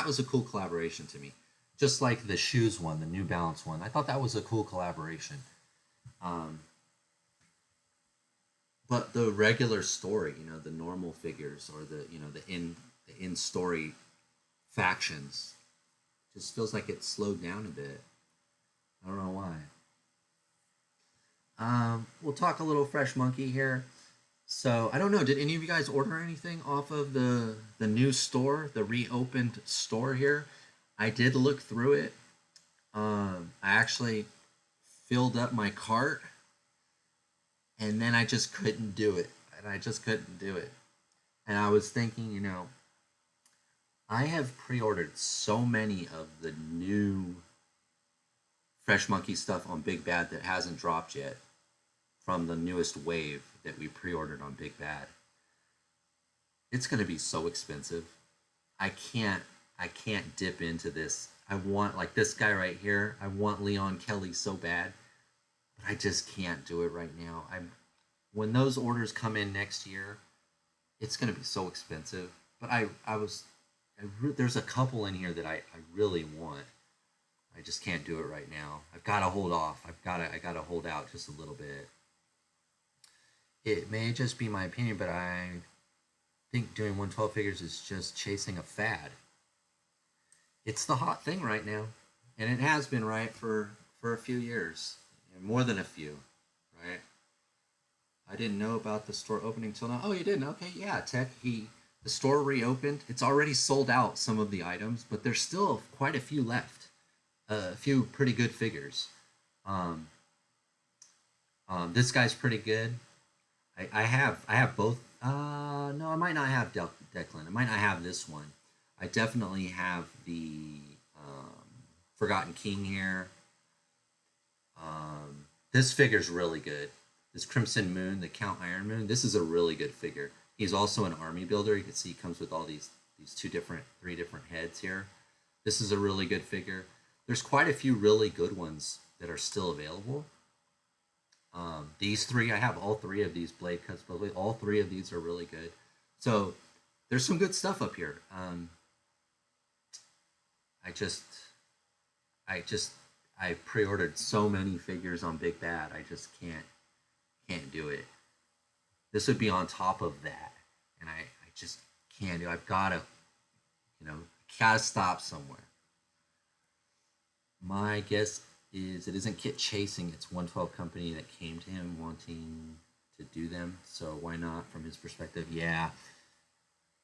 was a cool collaboration to me. Just like the shoes one, the New Balance one. I thought that was a cool collaboration. Um, but the regular story, you know, the normal figures or the, you know, the in story factions, just feels like it slowed down a bit. I don't know why. We'll talk a little Fresh Monkey here. So I don't know. Did any of you guys order anything off of the new store, the reopened store here? I did look through it. I actually filled up my cart, and then I just couldn't do it. And I was thinking, you know, I have pre-ordered so many of the new Fresh Monkey stuff on Big Bad that hasn't dropped yet from the newest wave that we pre-ordered on Big Bad. It's going to be so expensive. I can't dip into this. I want, like this guy right here, I want Leon Kelly so bad, but I just can't do it right now. When those orders come in next year, it's going to be so expensive. But there's a couple in here that I really want. I just can't do it right now. I've got to hold off. I got to hold out just a little bit. It may just be my opinion, but I think doing 112 figures is just chasing a fad. It's the hot thing right now, and it has been, right, for a few years, more than a few, right? I didn't know about the store opening till now. Oh, you didn't? Okay, yeah, the store reopened. It's already sold out some of the items, but there's still quite a few left. A few pretty good figures. This guy's pretty good. I have both. No, I might not have Declan. I might not have this one. I definitely have the Forgotten King here. This figure's really good. This Crimson Moon, the Count Iron Moon. This is a really good figure. He's also an army builder. You can see he comes with all these three different heads here. This is a really good figure. There's quite a few really good ones that are still available. These three, I have all three of these blade cuts. All three of these are really good. So there's some good stuff up here. I pre-ordered so many figures on Big Bad. I just can't do it. This would be on top of that, and I just can't do it. I've got to, gotta stop somewhere. My guess is it isn't Kit Chasing. It's 112 Company that came to him wanting to do them. So why not, from his perspective? Yeah.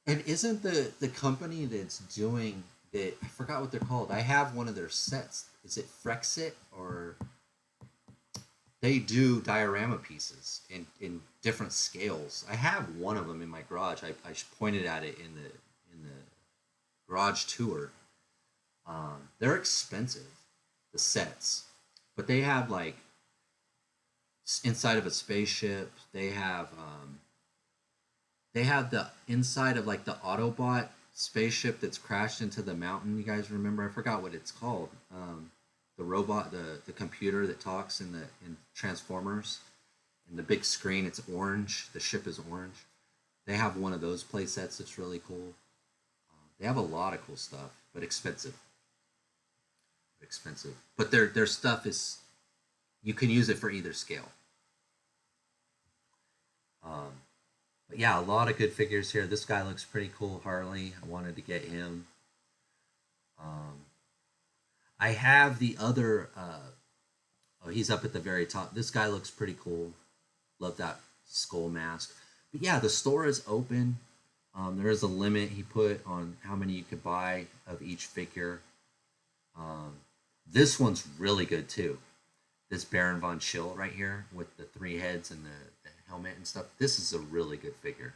And isn't the company that's I forgot what they're called. I have one of their sets. Is it Frexit or they do diorama pieces in different scales. I have one of them in my garage. I pointed at it in the garage tour. They're expensive, the sets, but they have like inside of a spaceship. They have the inside of like the Autobot spaceship that's crashed into the mountain. You guys remember? I forgot what it's called. The robot, the computer that talks in Transformers, and the big screen. It's orange. The ship is orange. They have one of those play sets that's really cool. They have a lot of cool stuff, but expensive. Expensive, but their stuff is you can use it for either scale. Um, but yeah, a lot of good figures here. This guy looks pretty cool, Harley. I wanted to get him. Um, I have the other. Oh, he's up at the very top. This guy looks pretty cool. Love that skull mask. But yeah, the store is open. There is a limit he put on how many you could buy of each figure. This one's really good too. This Baron von Schill right here with the 3 heads and the helmet and stuff. This is a really good figure.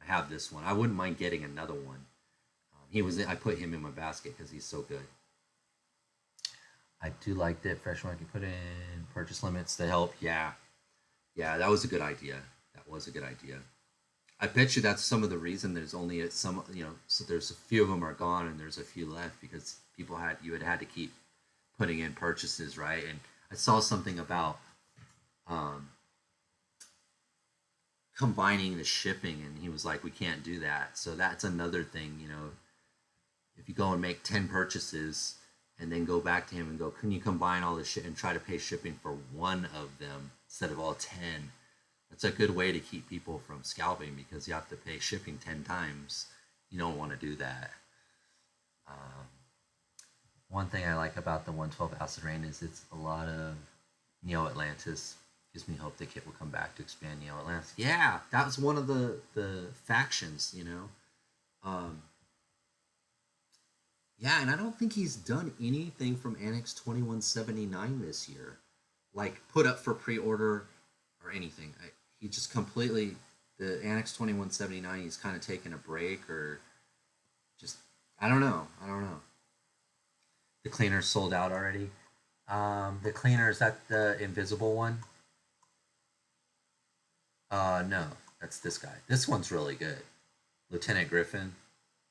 I have this one. I wouldn't mind getting another one. I put him in my basket because he's so good. I do like that fresh one. I can put in purchase limits to help. Yeah, that was a good idea. That was a good idea. I bet you that's some of the reason there's only some. So there's a few of them are gone and there's a few left because you had to keep putting in purchases, right? And I saw something about combining the shipping, and he was like, we can't do that. So that's another thing, if you go and make 10 purchases and then go back to him and go, can you combine all this shit and try to pay shipping for one of them instead of all 10? That's a good way to keep people from scalping because you have to pay shipping 10 times. You don't want to do that. One thing I like about the 112 Acid Rain is it's a lot of Neo Atlantis. Gives me hope the kit will come back to expand Neo Atlantis. Yeah, that was one of the factions, Yeah, and I don't think he's done anything from Annex 2179 this year. Like, put up for pre-order or anything. He just completely... The Annex 2179, he's kind of taken a break or just... I don't know. The cleaner sold out already. The cleaner, is that the invisible one? No, that's this guy. This one's really good. Lieutenant Griffin.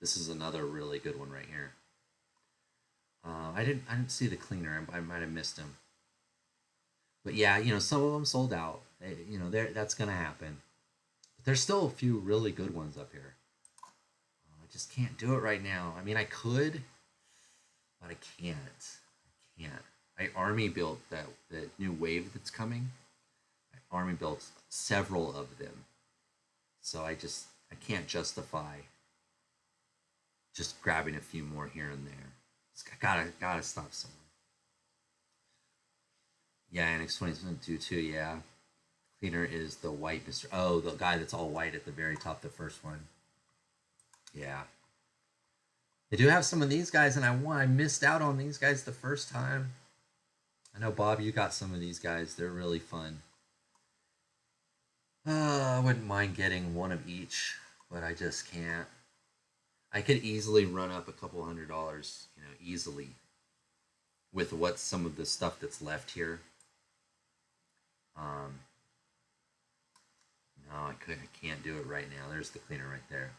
This is another really good one right here. I didn't see the cleaner. I might have missed him. But yeah, some of them sold out. That's gonna happen. But there's still a few really good ones up here. I just can't do it right now. I mean, I could, but I can't. I army built the new wave that's coming. I army built several of them, so I can't justify just grabbing a few more here and there. I gotta stop somewhere. Yeah, Annex 2022 too. Yeah, cleaner is the white Mr. Oh, the guy that's all white at the very top, the first one. Yeah. They do have some of these guys, and I missed out on these guys the first time. I know, Bob, you got some of these guys. They're really fun. I wouldn't mind getting one of each, but I just can't. I could easily run up a couple $100, easily with some of the stuff that's left here. No, I can't do it right now. There's the cleaner right there.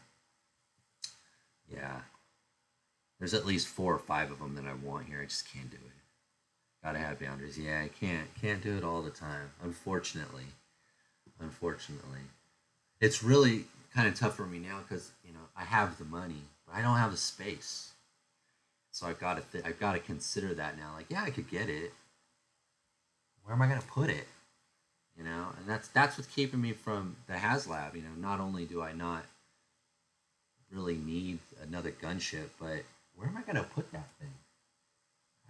Yeah. There's at least 4 or 5 of them that I want here. I just can't do it. Gotta have boundaries. Yeah, I can't do it all the time. Unfortunately. It's really kind of tough for me now because, I have the money, but I don't have the space. So I've got to consider that now. Like, yeah, I could get it. Where am I going to put it? And that's what's keeping me from the HasLab. Not only do I not really need another gunship, but where am I going to put that thing?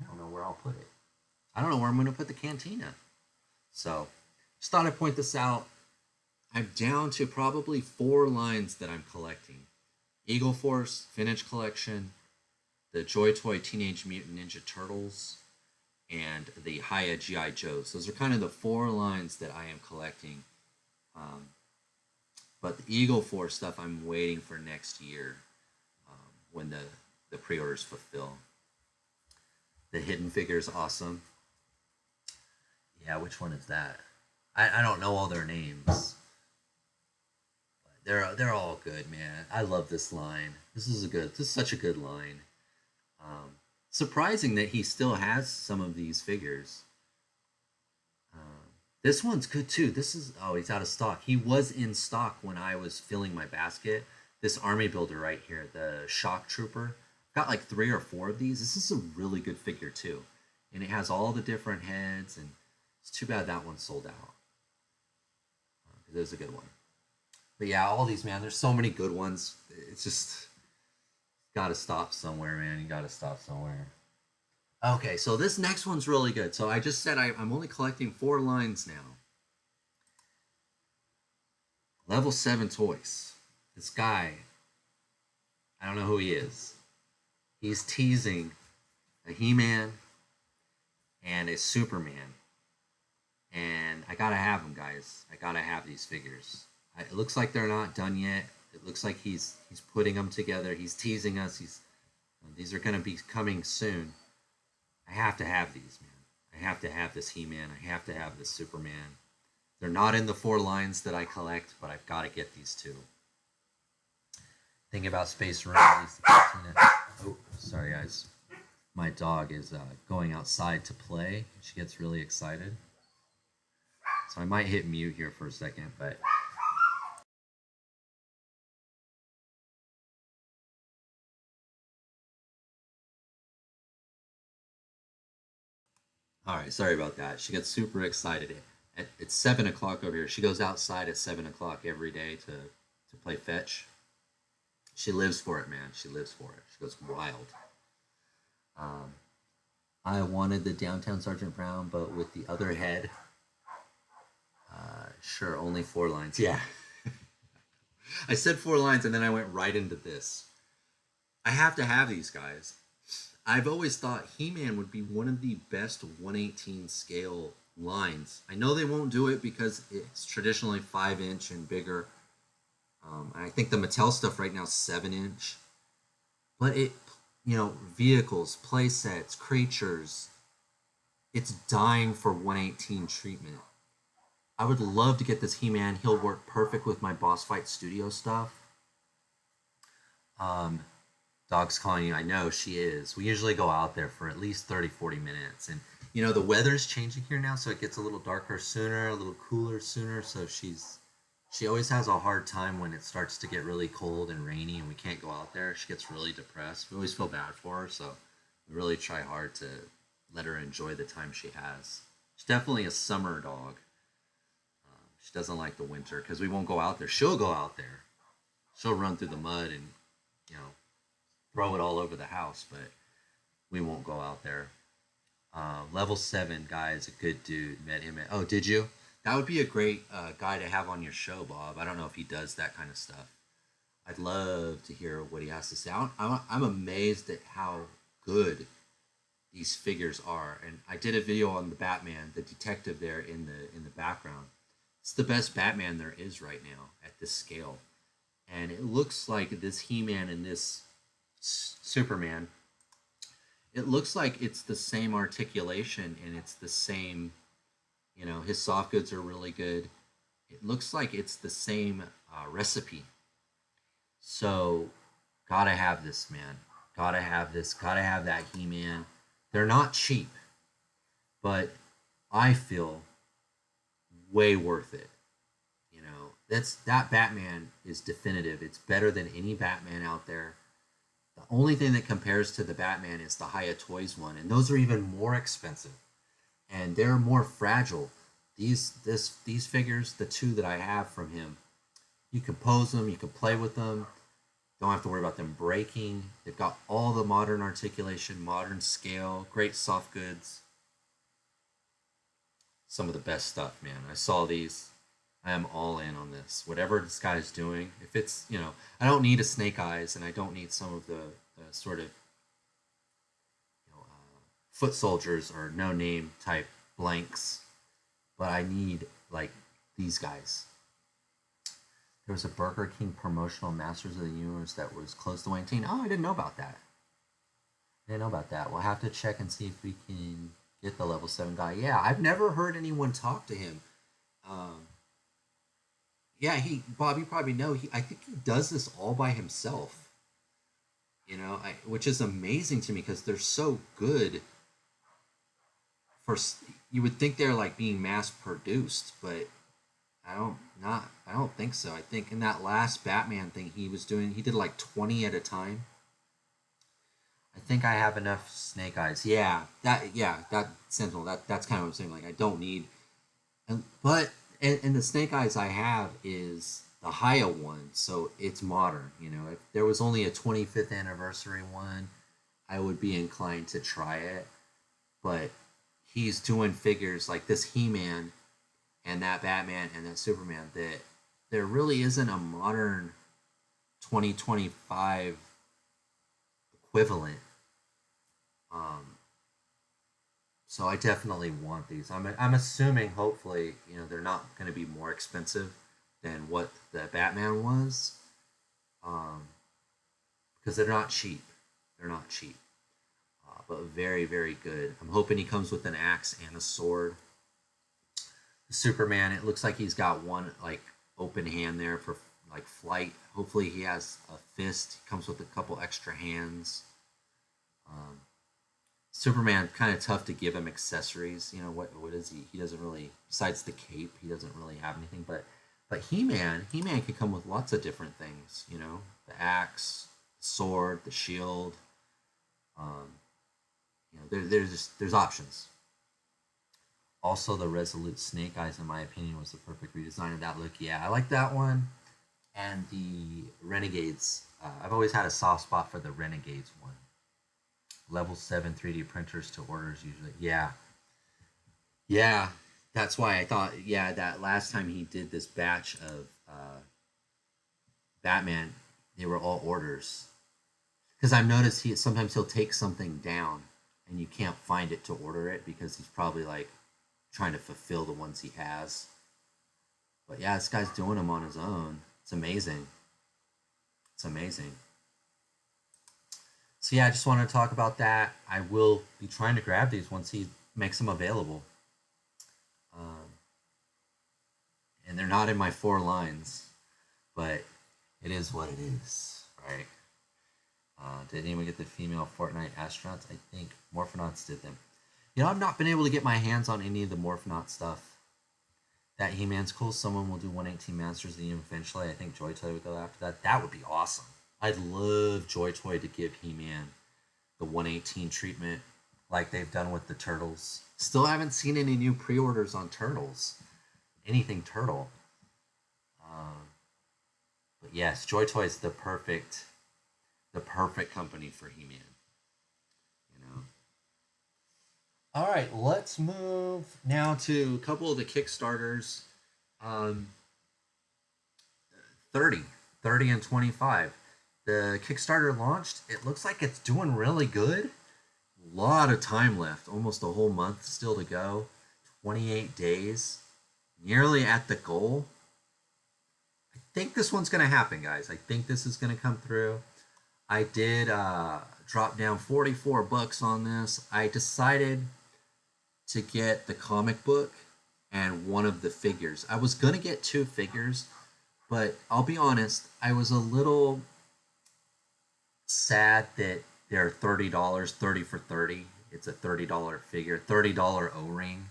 I don't know where I'll put it. I don't know where I'm going to put the cantina. So, just thought I'd point this out. I'm down to probably 4 lines that I'm collecting. Eagle Force, Vintage Collection, the Joy Toy Teenage Mutant Ninja Turtles, and the Hiya GI Joes. Those are kind of the four lines that I am collecting. Um, but the Eagle Force stuff I'm waiting for next year, when the pre-orders fulfill. The Hidden Figure is awesome. Yeah, which one is that? I don't know all their names. They're all good, man. I love this line. This is such a good line. Surprising that he still has some of these figures. This one's good too. He's out of stock. He was in stock when I was filling my basket. This army builder right here, the Shock Trooper. Got like 3 or 4 of these. This is a really good figure too. And it has all the different heads, and it's too bad that one sold out. It is a good one. But yeah, all these, man, there's so many good ones. It's just gotta stop somewhere, man. You gotta stop somewhere. Okay, so this next one's really good. So I just said I'm only collecting 4 lines now. Level 7 toys. This guy, I don't know who he is. He's teasing a He-Man and a Superman. And I gotta have them, guys. I gotta have these figures. It looks like they're not done yet. It looks like he's putting them together. He's teasing us. These are gonna be coming soon. I have to have these, man. I have to have this He-Man. I have to have this Superman. They're not in the 4 lines that I collect, but I've got to get these 2. Thinking about Space Marine. Oh, sorry, guys. My dog is going outside to play. She gets really excited. So I might hit mute here for a second, but... Alright, sorry about that. She gets super excited. It's 7 o'clock over here. She goes outside at 7 o'clock every day to play fetch. She lives for it, man. She lives for it. She goes wild. I wanted the Downtown Sergeant Brown, but with the other head. Sure, only 4 lines. Yeah. I said 4 lines, and then I went right into this. I have to have these guys. I've always thought He-Man would be one of the best 1/18 scale lines. I know they won't do it because it's traditionally 5-inch and bigger. I think the Mattel stuff right now is 7-inch. But vehicles, play sets, creatures, it's dying for 1/18 treatment. I would love to get this He-Man. He'll work perfect with my Boss Fight Studio stuff. Dog's calling you. I know she is. We usually go out there for at least 30-40 minutes. And, the weather's changing here now, so it gets a little darker sooner, a little cooler sooner. So she always has a hard time when it starts to get really cold and rainy and we can't go out there. She gets really depressed. We always feel bad for her, so we really try hard to let her enjoy the time she has. She's definitely a summer dog. She doesn't like the winter because we won't go out there. She'll go out there. She'll run through the mud and, throw it all over the house, but we won't go out there. Level 7 guy is a good dude. Met him at... Oh, did you? That would be a great guy to have on your show, Bob. I don't know if he does that kind of stuff. I'd love to hear what he has to say. I'm amazed at how good these figures are. And I did a video on the Batman, the detective there in the background. It's the best Batman there is right now at this scale. And it looks like this He-Man and this Superman, it looks like it's the same articulation and it's the same, his soft goods are really good. It looks like it's the same recipe. So, gotta have this, man. Gotta have this. Gotta have that He-Man. They're not cheap, but I feel way worth it. That Batman is definitive. It's better than any Batman out there. The only thing that compares to the Batman is the Hiya Toys one, and those are even more expensive, and they're more fragile. These figures, the 2 that I have from him, you can pose them, you can play with them. Don't have to worry about them breaking. They've got all the modern articulation, modern scale, great soft goods. Some of the best stuff, man. I saw these. I am all in on this. Whatever this guy's doing, if it's, I don't need a Snake Eyes, and I don't need some of the sort of foot soldiers or no name type blanks, but I need like these guys. There was a Burger King promotional Masters of the Universe that was close to 118. Oh, I didn't know about that. We'll have to check and see if we can get the level 7 guy. Yeah, I've never heard anyone talk to him. Yeah, Bob, you probably know, I think he does this all by himself. Which is amazing to me because they're so good. You would think they're like being mass produced, but I don't think so. I think in that last Batman thing he did like 20 at a time. I think I have enough Snake Eyes. That Sentinel. That's kind of what I'm saying. Like I don't need, and the Snake Eyes I have is the Haya one, so it's modern. If there was only a 25th anniversary one, I would be inclined to try it. But he's doing figures like this He-Man and that Batman and that Superman that there really isn't a modern 2025 equivalent. So I definitely want these. I'm assuming, hopefully, they're not going to be more expensive than what the Batman was, because they're not cheap. But very, very good. I'm hoping he comes with an axe and a sword. The Superman, it looks like he's got one like open hand there for like flight. Hopefully he has a fist. He comes with a couple extra hands. Superman, kind of tough to give him accessories. What is he? He doesn't really, besides the cape, he doesn't really have anything. But He-Man could come with lots of different things. The axe, the sword, the shield. There's options. Also, the Resolute Snake Eyes, in my opinion, was the perfect redesign of that look. Yeah, I like that one. And the Renegades. I've always had a soft spot for the Renegades one. Level 7 3D printers to orders usually. Yeah. That's why I thought, that last time he did this batch of Batman, they were all orders. Because I've noticed sometimes he'll take something down and you can't find it to order it because he's probably like trying to fulfill the ones he has. But yeah, this guy's doing them on his own. It's amazing. So yeah, I just wanted to talk about that. I will be trying to grab these once he makes them available. And they're not in my 4 lines, but it is what it is, right? Did anyone get the female Fortnite astronauts? I think Morphonauts did them. I've not been able to get my hands on any of the Morphonaut stuff. That He-Man's cool. Someone will do 118 Masters of the Universe eventually. I think Joy Toy would go after that. That would be awesome. I'd love Joy Toy to give He-Man the 118 treatment like they've done with the Turtles. Still haven't seen any new pre-orders on Turtles. Anything Turtle. But yes, Joy Toy is the perfect company for He-Man. All right, let's move now to a couple of the Kickstarters. 30 and 25. The Kickstarter launched. It looks like it's doing really good. A lot of time left. Almost a whole month still to go. 28 days. Nearly at the goal. I think this one's going to happen, guys. I think this is going to come through. I did drop down $44 on this. I decided to get the comic book and one of the figures. I was going to get 2 figures, but I'll be honest, I was a little sad that they're $30, 30 for 30. It's a $30 figure, $30 O-ring.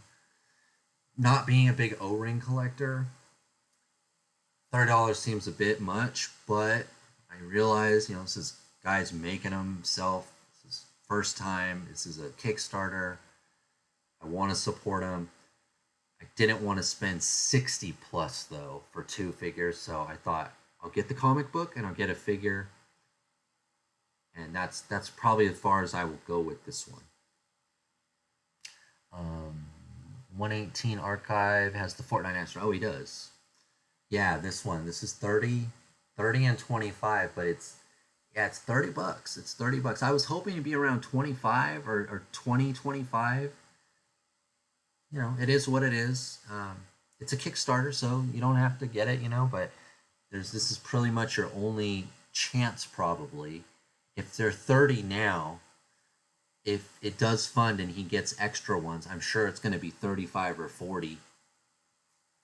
Not being a big O-ring collector, $30 seems a bit much, but I realize, this is guy's making them himself. This is first time. This is a Kickstarter. I want to support him. I didn't want to spend 60 plus though for 2 figures, so I thought I'll get the comic book and I'll get a figure, and that's probably as far as I will go with this one. 118 Archive has the Fortnite answer. Oh, he does. Yeah, this one. This is 30 and 25, but Yeah, it's 30 bucks. It's 30 bucks. I was hoping to be around 25 or 20, 25. You know, it is what it is. It's a Kickstarter, so you don't have to get it, you know, but this is pretty much your only chance probably. If they're 30 now, if it does fund and he gets extra ones, I'm sure it's going to be 35 or 40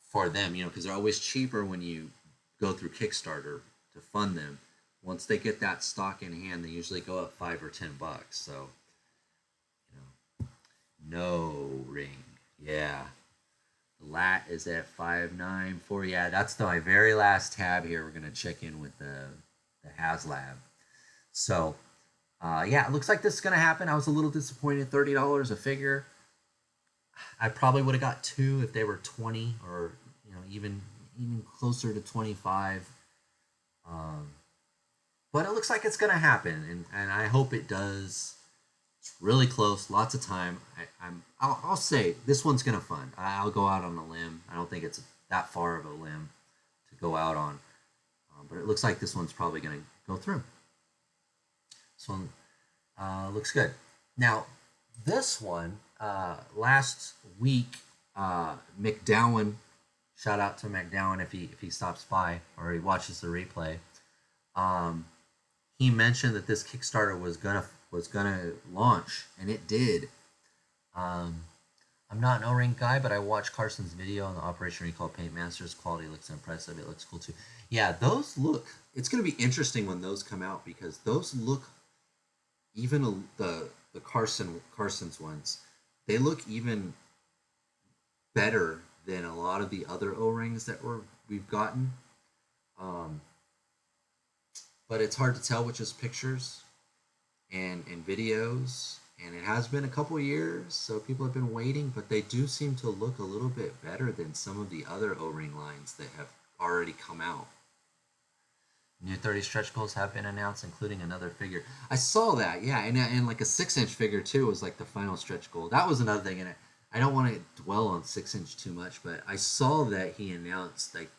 for them, you know, because they're always cheaper when you go through Kickstarter to fund them. Once they get that stock in hand, they usually go up 5 or 10 bucks. So, you know, no ring. Yeah. The lat is at 594. Yeah, that's my very last tab here. We're going to check in with the HasLab. So, yeah, it looks like this is going to happen. I was a little disappointed. $30 a figure. I probably would have got 2 if they were 20 or, you know, even closer to 25. But it looks like it's going to happen, and I hope it does. It's really close, lots of time. I'll say this one's going to fund. I'll go out on a limb. I don't think it's that far of a limb to go out on, but it looks like this one's probably going to go through. This one looks good. Now, this one, last week, McDowell, shout out to McDowell if he stops by or he watches the replay. He mentioned that this Kickstarter was gonna launch, and it did. I'm not an O-ring guy, but I watched Carson's video on the Operation Recall Paint Masters. Quality looks impressive. It looks cool too. Yeah, those look. It's gonna be interesting when those come out because those look. Even the Carson's ones, they look even better than a lot of the other O-rings that we've gotten. But it's hard to tell with just pictures and videos, and it has been a couple years, so people have been waiting, but they do seem to look a little bit better than some of the other O-ring lines that have already come out. New 30 stretch goals have been announced, including another figure. I saw that, yeah, and like a 6-inch figure too was like the final stretch goal. That was another thing, and I don't want to dwell on 6-inch too much, but I saw that he announced like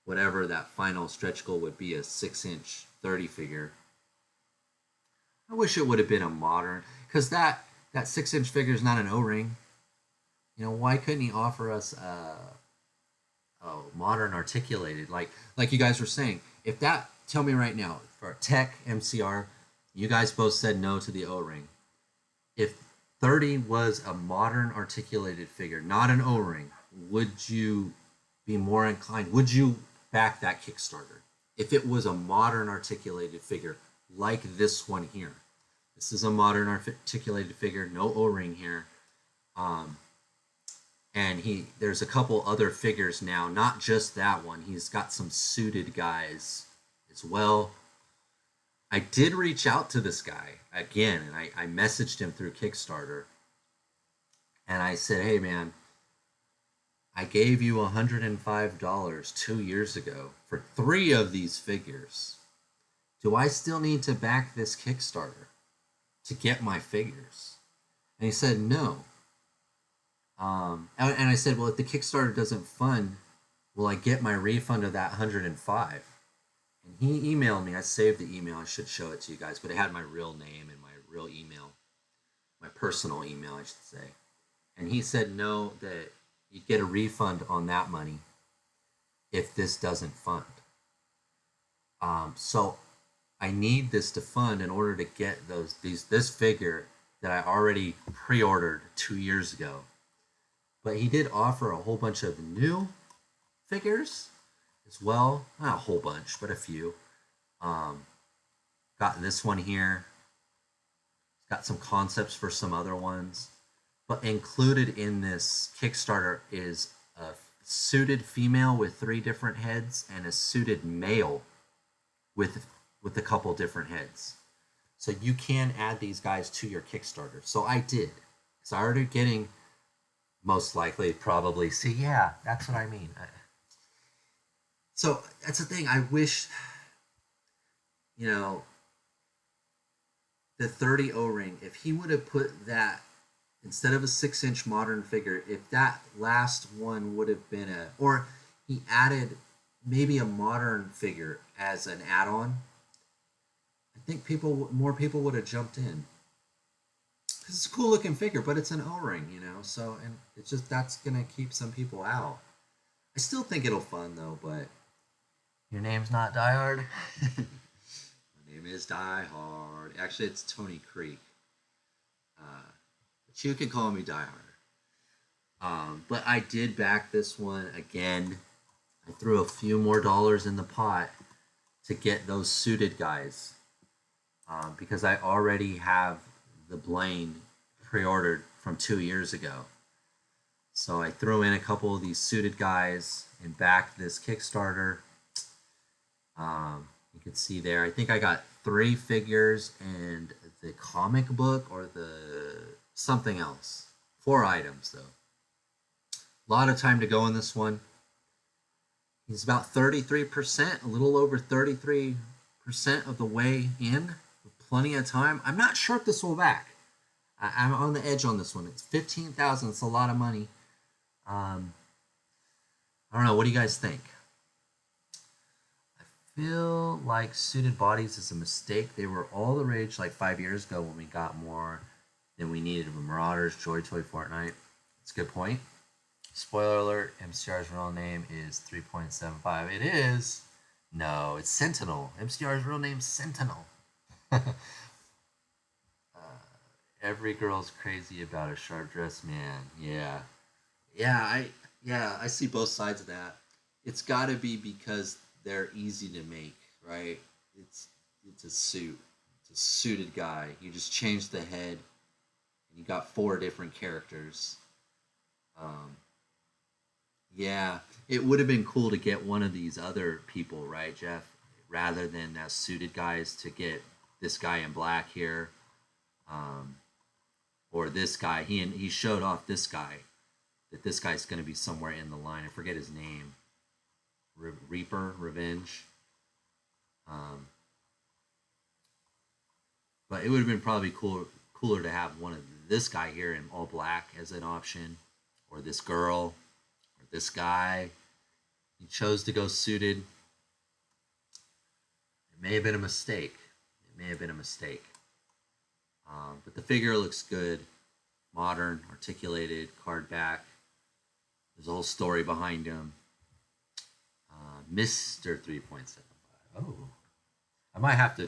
whatever that final stretch goal would be, a 6-inch 30 figure. I wish it would have been a modern, because that 6-inch figure is not an O-ring. You know, why couldn't he offer us a modern articulated, like you guys were saying? If that, tell me right now, for Tech, MCR, you guys both said no to the O-ring. If 30 was a modern articulated figure, not an O-ring, would you be more inclined? Would you back that Kickstarter if it was a modern articulated figure like this one here? This is a modern articulated figure, no O-ring here. And there's a couple other figures now, not just that one. He's got some suited guys as well. I did reach out to this guy again, and I messaged him through Kickstarter. And I said, hey, man, I gave you $105 2 years ago for 3 of these figures. Do I still need to back this Kickstarter to get my figures? And he said, no. And I said, well, if the Kickstarter doesn't fund, will I get my refund of that 105? And he emailed me. I saved the email. I should show it to you guys, but it had my real name and my real email, my personal email, I should say. And he said no, that you'd get a refund on that money if this doesn't fund. So I need this to fund in order to get this figure that I already pre-ordered 2 years ago. But he did offer a whole bunch of new figures as well. Not a whole bunch, but a few. Got this one here. Got some concepts for some other ones. But included in this Kickstarter is a suited female with 3 different heads and a suited male with a couple different heads. So you can add these guys to your Kickstarter. So I did. So I already getting, most likely, probably, see, yeah, that's what I mean. So that's the thing. I wish, you know, the 30 O-ring, if he would have put that, instead of a 6-inch modern figure, if that last one would have been or he added maybe a modern figure as an add-on, think more people would have jumped in. It's a cool looking figure, but it's an O-ring, you know. So, and it's just that's gonna keep some people out. I still think it'll fun though, but your name's not Die Hard. My name is Die Hard. Actually, it's Tony Creek. But you can call me Die Hard. But I did back this one again. I threw a few more dollars in the pot to get those suited guys because I already have the Blaine pre-ordered from 2 years ago. So I threw in a couple of these suited guys and backed this Kickstarter. You can see there, I think I got 3 figures and the comic book or the something else. 4 items though. A lot of time to go in this one. He's about 33%, a little over 33% of the way in, with plenty of time. I'm not sure if this will back. I'm on the edge on this one. It's $15,000. It's a lot of money. I don't know. What do you guys think? I feel like suited bodies is a mistake. They were all the rage like 5 years ago when we got more than we needed of Marauders, Joy Toy, Fortnite. It's a good point. Spoiler alert, MCR's real name is 3.75. It is. No, it's Sentinel. MCR's real name's Sentinel. Every girl's crazy about a sharp dressed man. Yeah. I see both sides of that. It's got to be because they're easy to make, right? It's a suit. It's a suited guy. You just change the head and you got 4 different characters. Yeah, it would have been cool to get one of these other people, right, Jeff? Rather than that suited guys, to get this guy in black here, or this guy. He showed off this guy, that this guy's going to be somewhere in the line. I forget his name. Reaper, Revenge. But it would have been probably cooler to have one of this guy here in all black as an option, or this girl. This guy, he chose to go suited. It may have been a mistake. But the figure looks good. Modern, articulated, card back. There's a whole story behind him. Mr. 3.75. Oh. I might have to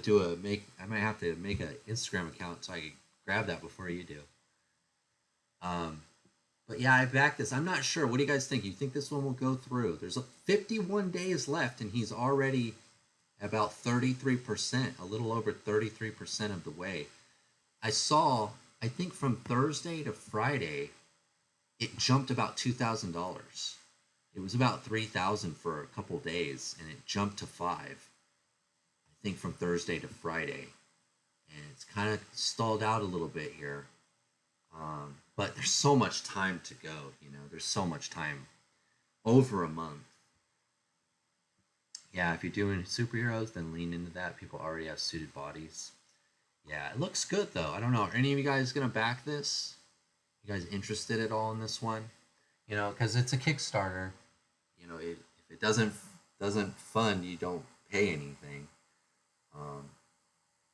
make an Instagram account so I can grab that before you do. But yeah, I backed this. I'm not sure. What do you guys think? You think this one will go through? There's 51 days left, and he's already about 33%, a little over 33% of the way. I saw, I think from Thursday to Friday, it jumped about $2,000. It was about $3,000 for a couple days, and it jumped to $5,000. I think from Thursday to Friday, and it's kind of stalled out a little bit here. But there's so much time to go, you know, there's so much time, over a month. Yeah, if you're doing superheroes, then lean into that. People already have suited bodies. Yeah, it looks good though. I don't know, are any of you guys gonna back this? You guys interested at all in this one? You know, because it's a Kickstarter. You know, if it doesn't fund, you don't pay anything.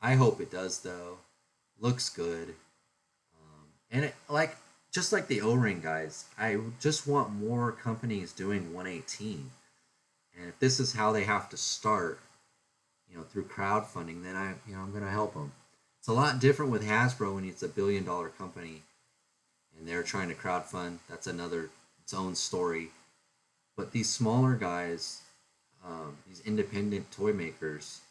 I hope it does though. Looks good. And it, just like the O-ring guys, I just want more companies doing 118. And if this is how they have to start, you know, through crowdfunding, then I'm going to help them. It's a lot different with Hasbro when it's a $1 billion company and they're trying to crowdfund. That's its own story. But these smaller guys, these independent toy makers,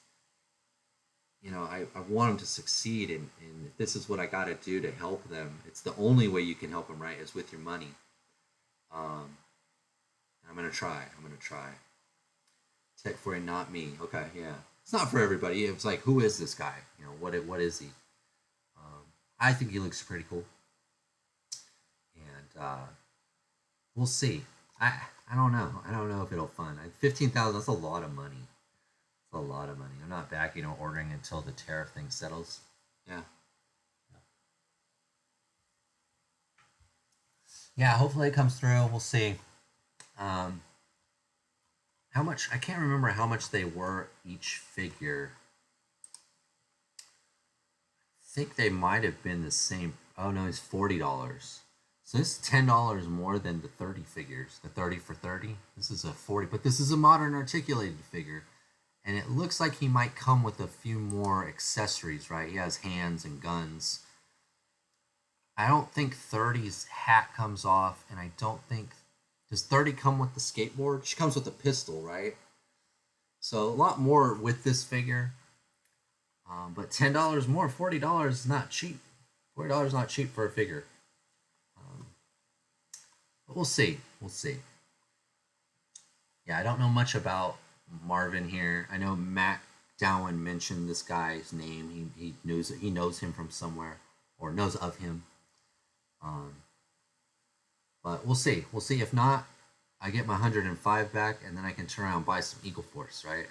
you know, I want them to succeed, and if this is what I got to do to help them, it's the only way you can help them, right, is with your money. I'm going to try. Tech for not me. Okay, yeah. It's not for everybody. It's like, who is this guy? You know, what is he? I think he looks pretty cool. And we'll see. I don't know. I don't know if it'll fund. 15,000, that's a lot of money. A lot of money. I'm not backing or ordering until the tariff thing settles. Yeah, hopefully it comes through. We'll see. How much? I can't remember how much they were each figure. think they might have been the same. Oh no, it's $40. So this is $10 more than the 30 figures. The 30 for 30. This is a 40, but this is a modern articulated figure. And it looks like he might come with a few more accessories, right? He has hands and guns. I don't think 30's hat comes off, and I don't think... Does 30 come with the skateboard? She comes with a pistol, right? So a lot more with this figure. But $10 more, $40 is not cheap. $40 is not cheap for a figure. But we'll see. We'll see. Yeah, I don't know much about Marvin here. I know Mac Dowan mentioned this guy's name. He knows him from somewhere, or knows of him. But we'll see. We'll see. If not, I get my 105 back, and then I can turn around and buy some Eagle Force, right?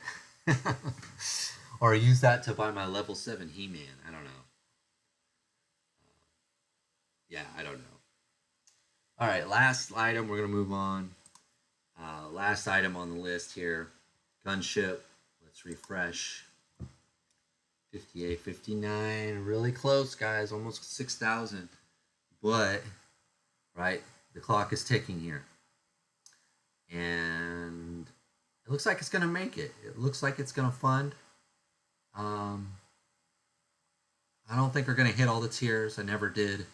Or use that to buy my level 7 He-Man. I don't know. Yeah, I don't know. All right, last item. We're going to move on. Last item on the list here. Gunship. Let's refresh. 58, 59. Really close, guys. Almost 6,000. But, right, the clock is ticking here. And it looks like it's going to make it. It looks like it's going to fund. I don't think we're going to hit all the tiers. I never did.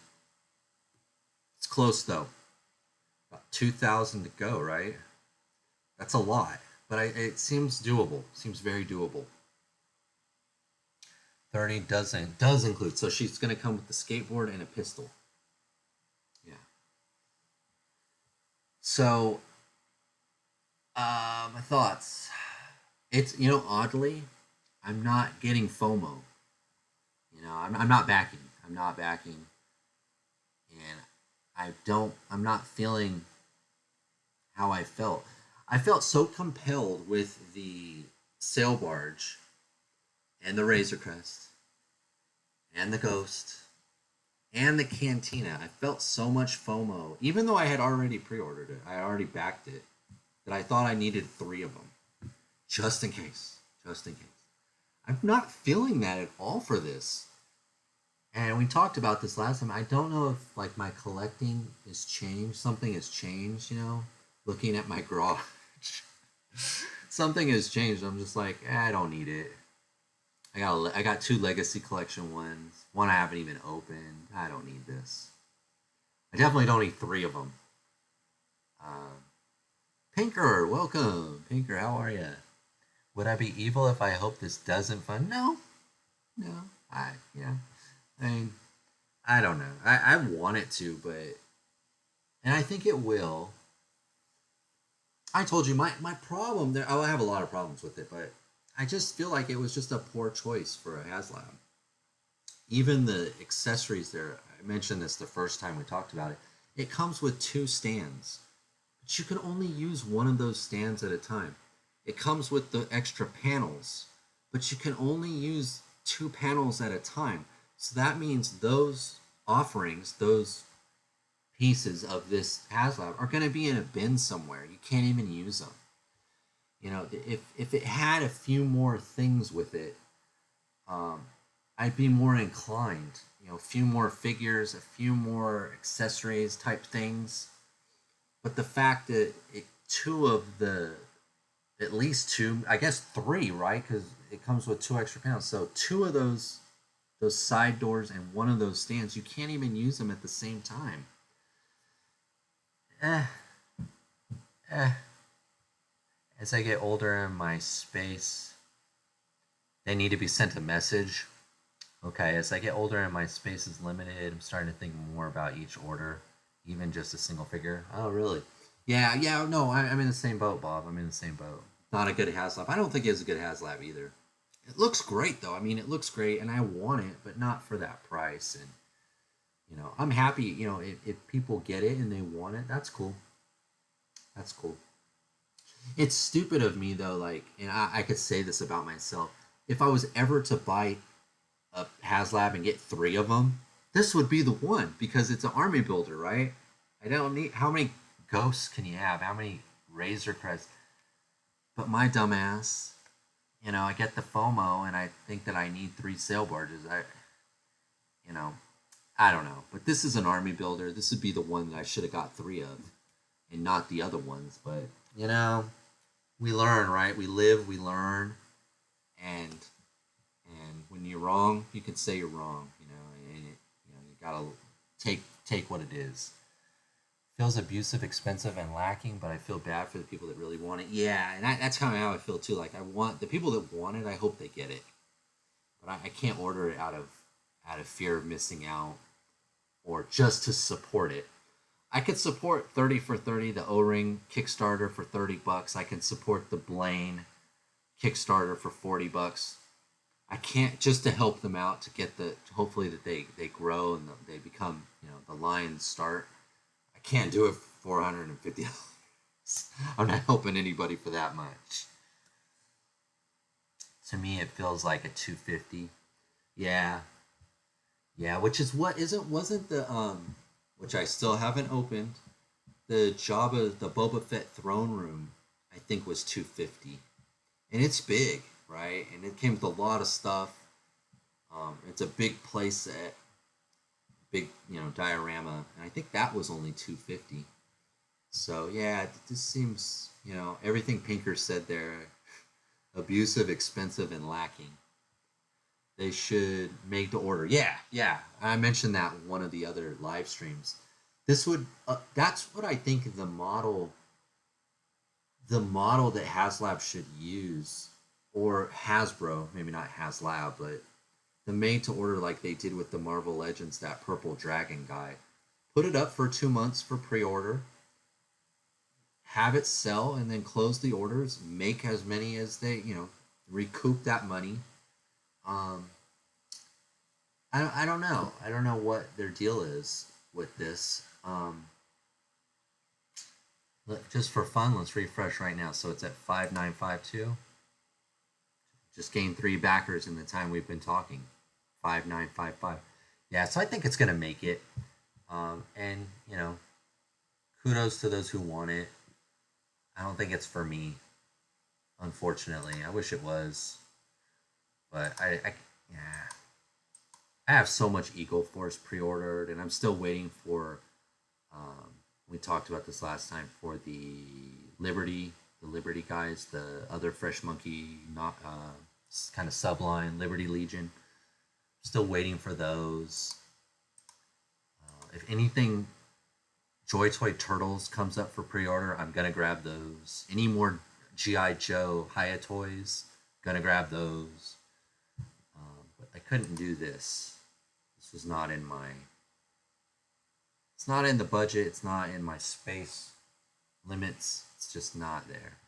It's close, though. About 2,000 to go, right? That's a lot. But it seems doable. Seems very doable. 30 does include. So she's going to come with the skateboard and a pistol. Yeah. So, my thoughts. It's, oddly, I'm not getting FOMO. I'm not backing. I'm not backing. And I'm not feeling how I felt. I felt so compelled with the sail barge and the Razor Crest and the Ghost and the Cantina. I felt so much FOMO, even though I had already pre-ordered it. I already backed it, that I thought I needed 3 of them, just in case. Just in case. I'm not feeling that at all for this. And we talked about this last time. I don't know if my collecting has changed. Something has changed, looking at my garage. Something has changed. I'm just like, I don't need it. I got 2 Legacy Collection ones. One I haven't even opened. I don't need this. I definitely don't need 3 of them. Pinker, welcome. Pinker, how are you? Would I be evil if I hope this doesn't fund? No. I mean, I don't know. I want it to, and I think it will. I told you my problem there. I have a lot of problems with it, but I just feel like it was just a poor choice for a HasLab. Even the accessories there, I mentioned this the first time we talked about it. It comes with 2 stands, but you can only use one of those stands at a time. It comes with the extra panels, but you can only use 2 panels at a time. So that means those offerings, those pieces of this HasLab are going to be in a bin somewhere. You can't even use them. If it had a few more things with it, I'd be more inclined. A few more figures, a few more accessories type things. But the fact that at least 2, I guess 3, right? Because it comes with 2 extra panels. So 2 of those side doors and 1 of those stands, you can't even use them at the same time. As I get older in my space, they need to be sent a message. Okay, as I get older and my space is limited, I'm starting to think more about each order, even just a single figure. Oh, really? Yeah, no, I'm in the same boat, Bob. I'm in the same boat. Not a good HasLab. I don't think it's a good HasLab either. It looks great, though. I mean, it looks great, and I want it, but not for that price. And, I'm happy, if people get it and they want it, that's cool. That's cool. It's stupid of me, though, and I could say this about myself. If I was ever to buy a HasLab and get 3 of them, this would be the one, because it's an army builder, right? I don't need... How many ghosts can you have? How many Razor Crests? But my dumbass... I get the FOMO, and I think that I need 3 sail barges. you know, I don't know. But this is an army builder. This would be the one that I should have got 3 of, and not the other ones. But you know, we learn, right? We live, we learn, and when you're wrong, you can say you're wrong. You gotta take what it is. Feels abusive, expensive, and lacking, but I feel bad for the people that really want it. Yeah, and that's kind of how I feel too. Like I want the people that want it. I hope they get it, but I can't order it out of fear of missing out or just to support it. I could support 30 for 30, the O-Ring Kickstarter for $30. I can support the Blaine Kickstarter for $40. I can't, just to help them out, to get hopefully that they grow and they become, the Lions start. I can't do it for $450. I'm not helping anybody for that much. To me, it feels like a $250. Yeah, which is wasn't the which I still haven't opened. The Boba Fett throne room, I think was $250, and it's big, right? And it came with a lot of stuff. It's a big play set, big diorama, and I think that was only $250. So yeah, it just seems everything Pinker said there, abusive, expensive, and lacking. They should make to order. Yeah. I mentioned that in one of the other live streams. That's what I think the model that HasLab should use, or Hasbro, maybe not HasLab, but the made to order like they did with the Marvel Legends, that purple dragon guy. Put it up for 2 months for pre-order. Have it sell and then close the orders. Make as many as they, recoup that money. I don't know. I don't know what their deal is with this. Just for fun, let's refresh right now. So it's at 5952. Just gained 3 backers in the time we've been talking. 5955. Yeah, so I think it's gonna make it. And kudos to those who want it. I don't think it's for me, unfortunately. I wish it was, but I have so much Eagle Force pre-ordered, and I'm still waiting for. We talked about this last time, for the Liberty guys, the other Fresh Monkey, not kind of subline Liberty Legion. Still waiting for those. If anything, Joy Toy Turtles comes up for pre-order, I'm gonna grab those. Any more G.I. Joe Hiya toys, gonna grab those. But I couldn't do this. This was not in my. It's not in the budget. It's not in my space limits. It's just not there.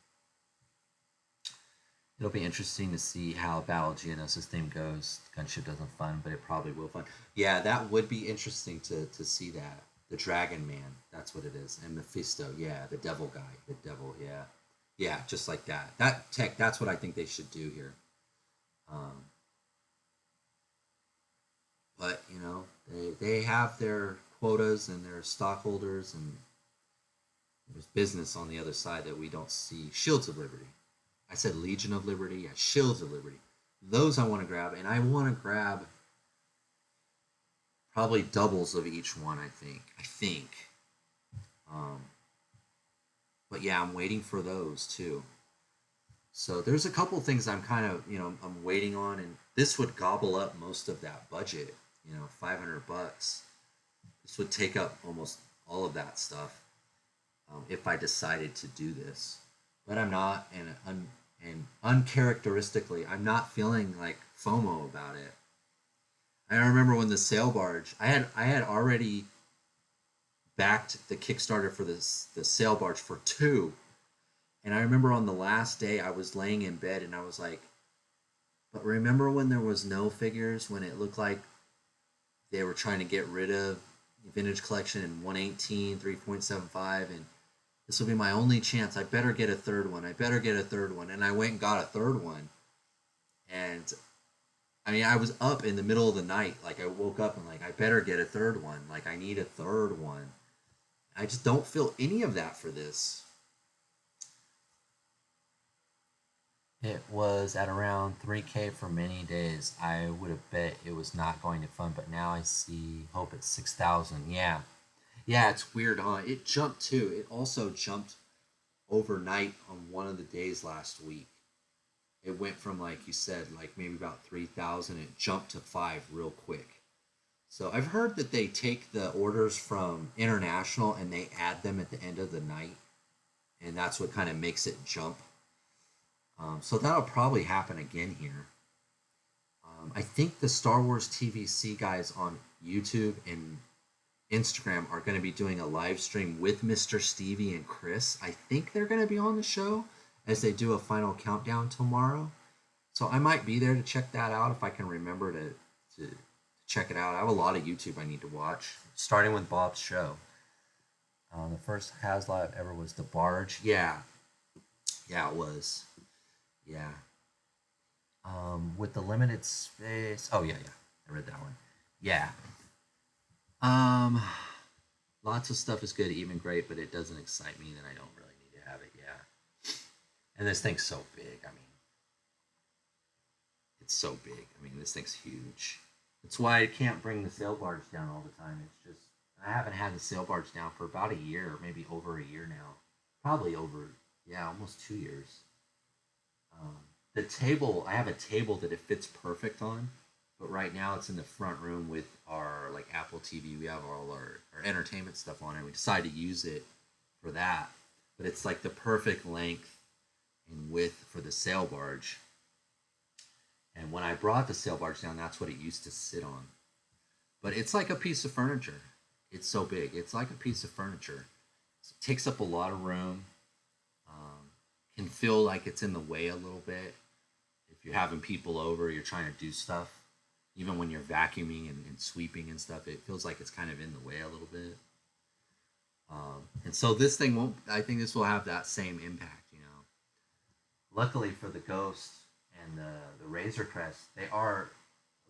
It'll be interesting to see how Battle Geonosis theme goes. Gunship doesn't fun, but it probably will fun. Yeah, that would be interesting to see that. The Dragon Man, that's what it is. And Mephisto, yeah, the devil guy. The devil, yeah. Yeah, just like that. That's what I think they should do here. But, they have their quotas and their stockholders, and there's business on the other side that we don't see. Shields of Liberty. I said Legion of Liberty. Yeah, Shields of Liberty. Those I want to grab, and I want to grab probably doubles of each one, I think. But yeah, I'm waiting for those too. So there's a couple things I'm kind of, I'm waiting on, and this would gobble up most of that budget, $500. This would take up almost all of that stuff if I decided to do this. But I'm not, and uncharacteristically, I'm not feeling like FOMO about it. I remember when the sail barge, I had already backed the Kickstarter for the sail barge for 2. And I remember on the last day I was laying in bed and I was like, but remember when there was no figures, when it looked like they were trying to get rid of Vintage Collection in 118, 3.75, and this will be my only chance. I better get a third one. And I went and got a third one. And I mean, I was up in the middle of the night. Like, I woke up and I better get a third one. Like, I need a third one. I just don't feel any of that for this. It was at around 3K for many days. I would have bet it was not going to fund, but now I see hope at 6,000. Yeah. Yeah, it's weird, huh? It jumped too. It also jumped overnight on one of the days last week. It went from, like you said, like maybe about 3,000. It jumped to 5 real quick. So I've heard that they take the orders from international and they add them at the end of the night, and that's what kind of makes it jump. So that'll probably happen again here. I think the Star Wars TVC guys on YouTube and Instagram are going to be doing a live stream with Mr. Stevie and Chris. I think they're going to be on the show as they do a final countdown tomorrow. So I might be there to check that out if I can remember to check it out. I have a lot of YouTube I need to watch, starting with Bob's show. The first HasLab ever was the Barge. Yeah. Yeah, it was. Yeah. With the limited space. Oh, yeah, yeah. I read that one. Yeah. Um, Lots of stuff is good, even great, but it doesn't excite me, then I don't really need to have it. Yeah. And this thing's so big. I mean, it's so big. I mean, this thing's huge. That's why I can't bring the sail barge down all the time. It's just I haven't had the sail barge down for about a year, maybe over a year now. Probably over, yeah, almost 2 years. Um, the table, I have a table that it fits perfect on, but right now it's in the front room with our like Apple TV. We have all our entertainment stuff on it. We decided to use it for that, but it's like the perfect length and width for the sail barge. And when I brought the sail barge down, that's what it used to sit on. But it's like a piece of furniture. It's so big. It's like a piece of furniture. It takes up a lot of room. Can feel like it's in the way a little bit. If you're having people over, you're trying to do stuff. Even when you're vacuuming and sweeping and stuff, it feels like it's kind of in the way a little bit. And so this thing won't, I think this will have that same impact, you know. Luckily for the Ghost and the Razor Crest, they are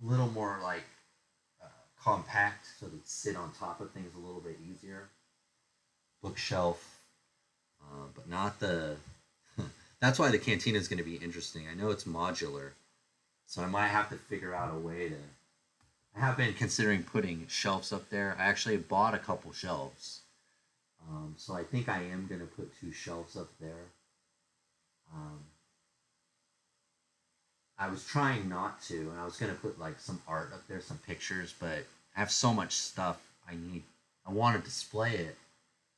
a little more like compact, so they sit on top of things a little bit easier. Bookshelf, but not the. That's why the cantina is going to be interesting. I know it's modular, so I might have to figure out a way to. I have been considering putting shelves up there. I actually bought a couple shelves, so I think I am going to put 2 shelves up there. Um, I was trying not to, and I was gonna put like some art up there, some pictures, but I have so much stuff I need. I want to display it,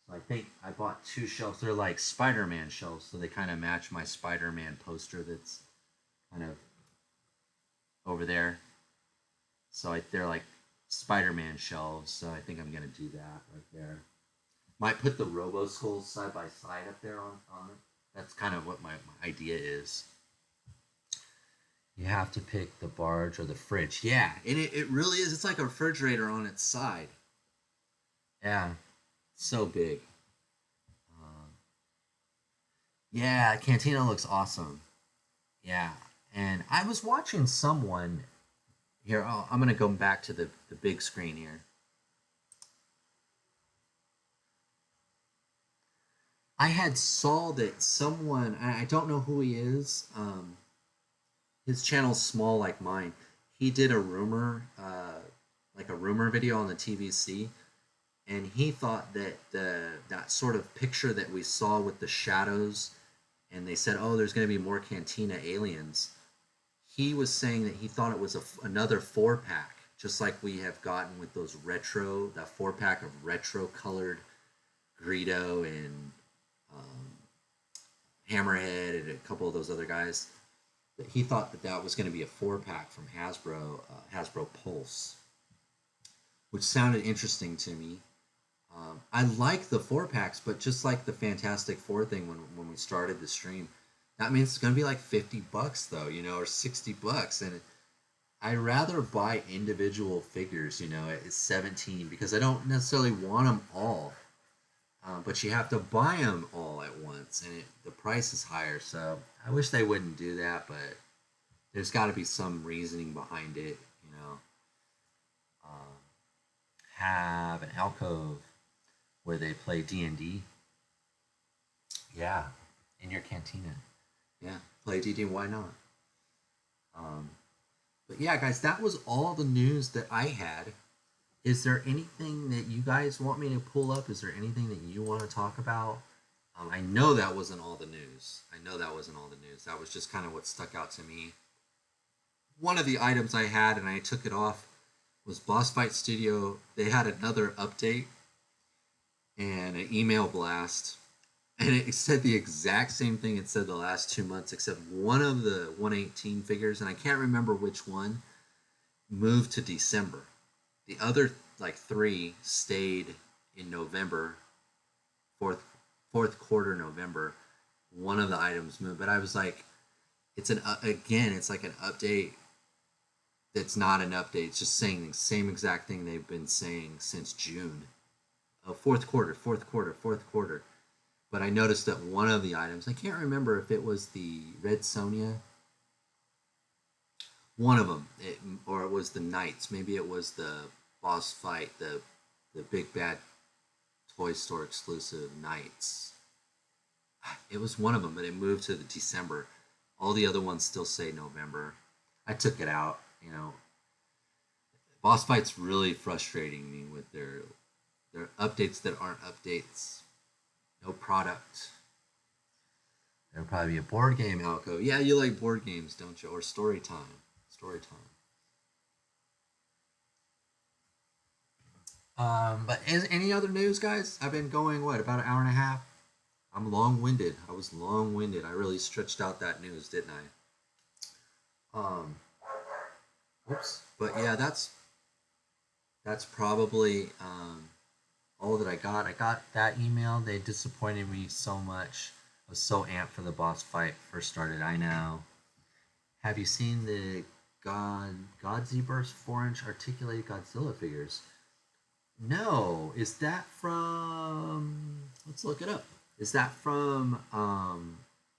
so I think I bought 2 shelves. They're like Spider-Man shelves, so they kind of match my Spider-Man poster that's kind of over there. So they're like Spider-Man shelves. So I think I'm gonna do that right there. Might put the Robo Skulls side by side up there on it. That's kind of what my idea is. You have to pick the barge or the fridge. Yeah, and it really is. It's like a refrigerator on its side. Yeah, so big. Uh, yeah, Cantina looks awesome. Yeah, and I was watching someone here. Oh, I'm gonna go back to the big screen here. I had saw that someone. I don't know who he is. His channel's small like mine. He did a rumor, like a rumor video on the TVC, and he thought that that sort of picture that we saw with the shadows, and they said, "Oh, there's going to be more Cantina aliens." He was saying that he thought it was another 4-pack, just like we have gotten with those retro, that 4-pack of retro colored Greedo and um, Hammerhead and a couple of those other guys. That he thought that that was going to be a 4-pack from Hasbro Pulse, which sounded interesting to me. I like the 4-packs, but just like the Fantastic Four thing when we started the stream, that means it's going to be like $50 though, you know, or $60, and I'd rather buy individual figures, you know, at 17 because I don't necessarily want them all. But you have to buy them all at once, and the price is higher. So I wish they wouldn't do that, but there's got to be some reasoning behind it, you know. Have an alcove where they play D&D. Yeah, in your cantina. Yeah, play DD. Why not? But yeah, guys, that was all the news that I had. Is there anything that you guys want me to pull up? Is there anything that you want to talk about? I know that wasn't all the news. That was just kind of what stuck out to me. One of the items I had, and I took it off, was Boss Fight Studio. They had another update and an email blast, and it said the exact same thing it said the last 2 months, except one of the 118 figures, and I can't remember which one, moved to December. The other like 3 stayed in November, fourth quarter November. One of the items moved, but I was like, it's like an update that's not an update. It's just saying the same exact thing they've been saying since June. Fourth quarter. But I noticed that one of the items, I can't remember if it was the Red Sonja, one of them, or it was the Knights. Maybe it was the Boss Fight, the Big Bad Toy Store exclusive Knights. It was one of them, but it moved to the December. All the other ones still say November. I took it out. Boss Fight's really frustrating me with their updates that aren't updates. No product. There'll probably be a board game, Alco. Yeah, you like board games, don't you? Or story time. But any other news, guys? I've been going, about an hour and a half? I'm long-winded. I was long-winded. I really stretched out that news, didn't I? Oops. But yeah, that's probably all that I got. I got that email. They disappointed me so much. I was so amped for the Boss Fight first started. I know. Have you seen the Godziburst 4-inch articulated Godzilla figures? No. Is that from... Let's look it up. Is that from...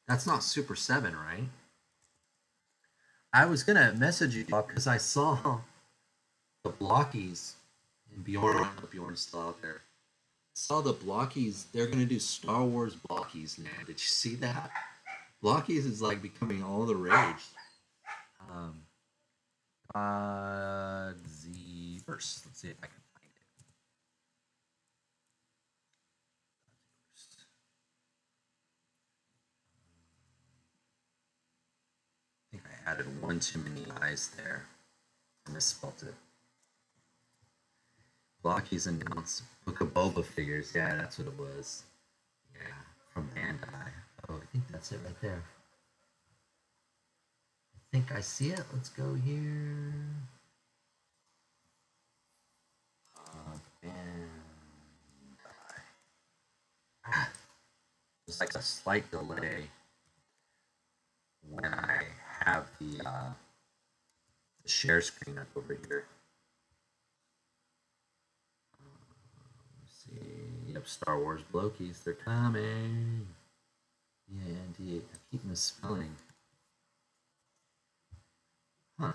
That's not Super 7, right? I was going to message you because I saw the Blockies in Bjorn. Bjorn's still out there. I saw the Blockies. They're going to do Star Wars Blockies now. Did you see that? Blockies is like becoming all the rage. Godziverse. Let's see if I can find it. I think I added one too many eyes there. I misspelled it. Blockies announced Book of Boba figures. Yeah, that's what it was. Yeah, from Bandai. Oh, I think that's it right there. I think I see it. Let's go here. Bandai. There's like a slight delay when I have the share screen up over here. Let's see. Yep, Star Wars Blokies, they're coming. Yeah, indeed. I keep misspelling. Huh.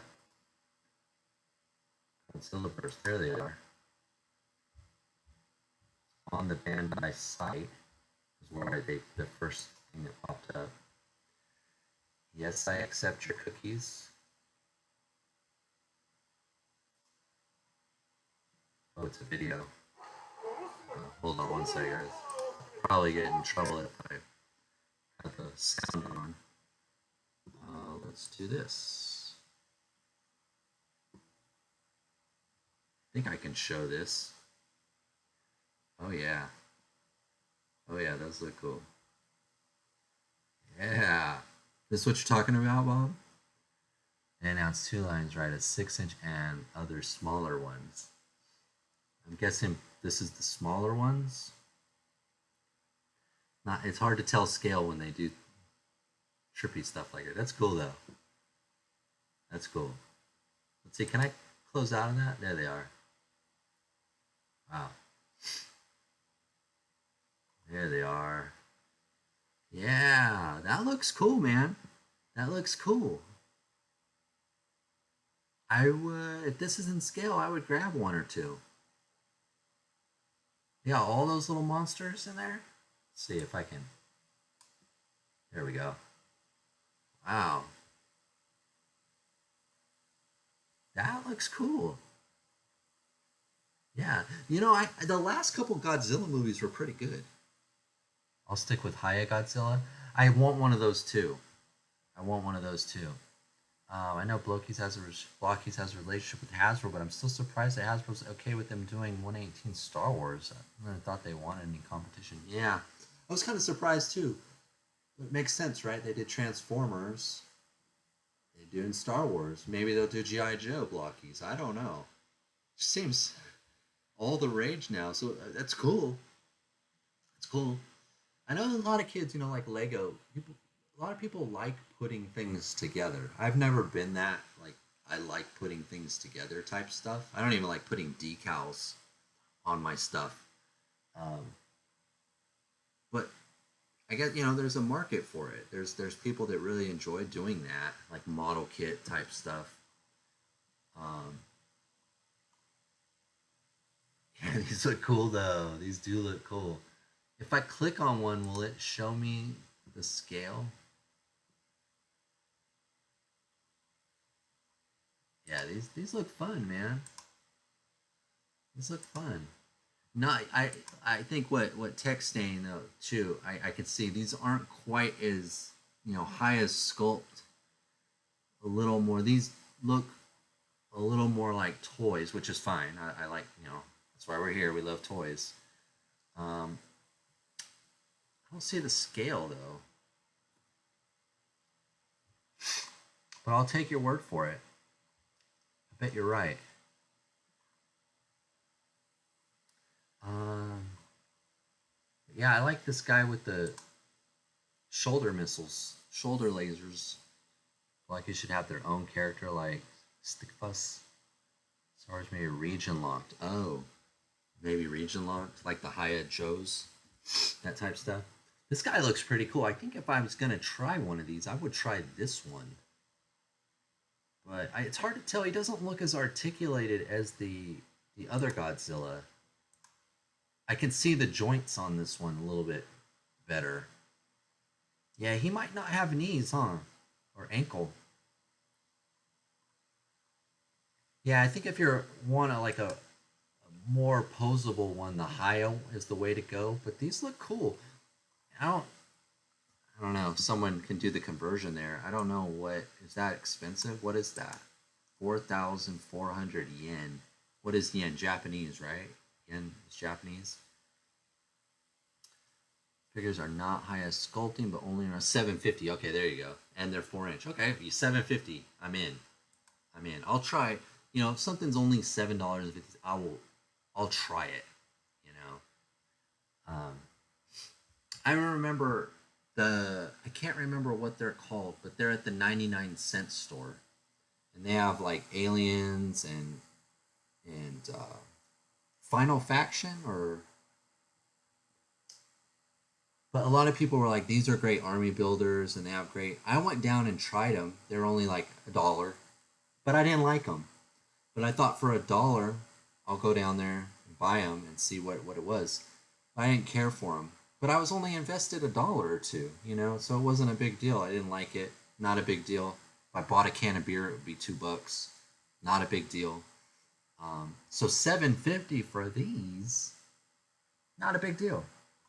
Godzilla Burst, there they are. On the Bandai site is where the first thing that popped up. Yes, I accept your cookies. Oh, it's a video. Hold on one second, guys. Probably get in trouble if I have the sound on. Let's do this. I think I can show this. Oh yeah. Oh yeah, those look cool. Yeah. This is what you're talking about, Bob? They announced 2 lines, right? A 6-inch and other smaller ones. I'm guessing this is the smaller ones. It's hard to tell scale when they do trippy stuff like that. That's cool though. That's cool. Let's see, can I close out of that? There they are. Wow. There they are. Yeah, that looks cool, man. That looks cool. I would, if this is in scale, I would grab 1 or 2. Yeah, all those little monsters in there. Let's see if I can. There we go. Wow. That looks cool. Yeah. The last couple Godzilla movies were pretty good. I'll stick with Haya Godzilla. I want one of those too. I want one of those too. I know Blockies has a relationship with Hasbro, but I'm still surprised that Hasbro's okay with them doing 118 Star Wars. I never thought they wanted any competition. Yeah, I was kind of surprised too. It makes sense, right? They did Transformers. They doing Star Wars. Maybe they'll do GI Joe Blockies. I don't know. It seems all the rage now, so that's cool. It's cool. I know a lot of kids, like Lego. A lot of people like putting things together. I've never been that like I like putting things together type stuff. I don't even like putting decals on my stuff. Um, but I guess there's a market for it. There's people that really enjoy doing that, like model kit type stuff. Um, yeah, these look cool though. These do look cool. If I click on one, will it show me the scale? Yeah, these look fun, man. These look fun. No, I think what tech stain though too. I could see these aren't quite as high as sculpt. A little more. These look a little more like toys, which is fine. I like that's why we're here. We love toys. Um, I don't see the scale though, but I'll take your word for it. I bet you're right. Um, yeah, I like this guy with the shoulder missiles, shoulder lasers. Like you should have their own character, like Stickfuss. As far as maybe region locked. Oh, maybe region locked, like the Haya Joes, that type stuff. This guy looks pretty cool. I think if I was gonna try one of these, I would try this one. But it's hard to tell. He doesn't look as articulated as the other Godzilla. I can see the joints on this one a little bit better. Yeah, he might not have knees, huh? Or ankle. Yeah, I think if you want a more posable one, the Hio is the way to go. But these look cool. I don't I don't know. Someone can do the conversion there. I don't know what is that expensive. What is that? 4,400 yen. What is yen? Japanese, right? Yen is Japanese. Figures are not highest sculpting, but only around 750. Okay, there you go. And they're 4 inch. Okay, 750. I'm in. I'm in. I'll try. If something's only $7.50, I'll try it. You know. I remember I can't remember what they're called, but they're at the 99-cent store, and they have like aliens and Final Faction or. But a lot of people were like, these are great army builders, and they have great. I went down and tried them. They're only like $1, but I didn't like them. But I thought for $1, I'll go down there and buy them and see what it was. I didn't care for them, but I was only invested $1 or two, so it wasn't a big deal. I didn't like it. Not a big deal. If I bought a can of beer, it would be $2. Not a big deal. So $7.50 for these, not a big deal.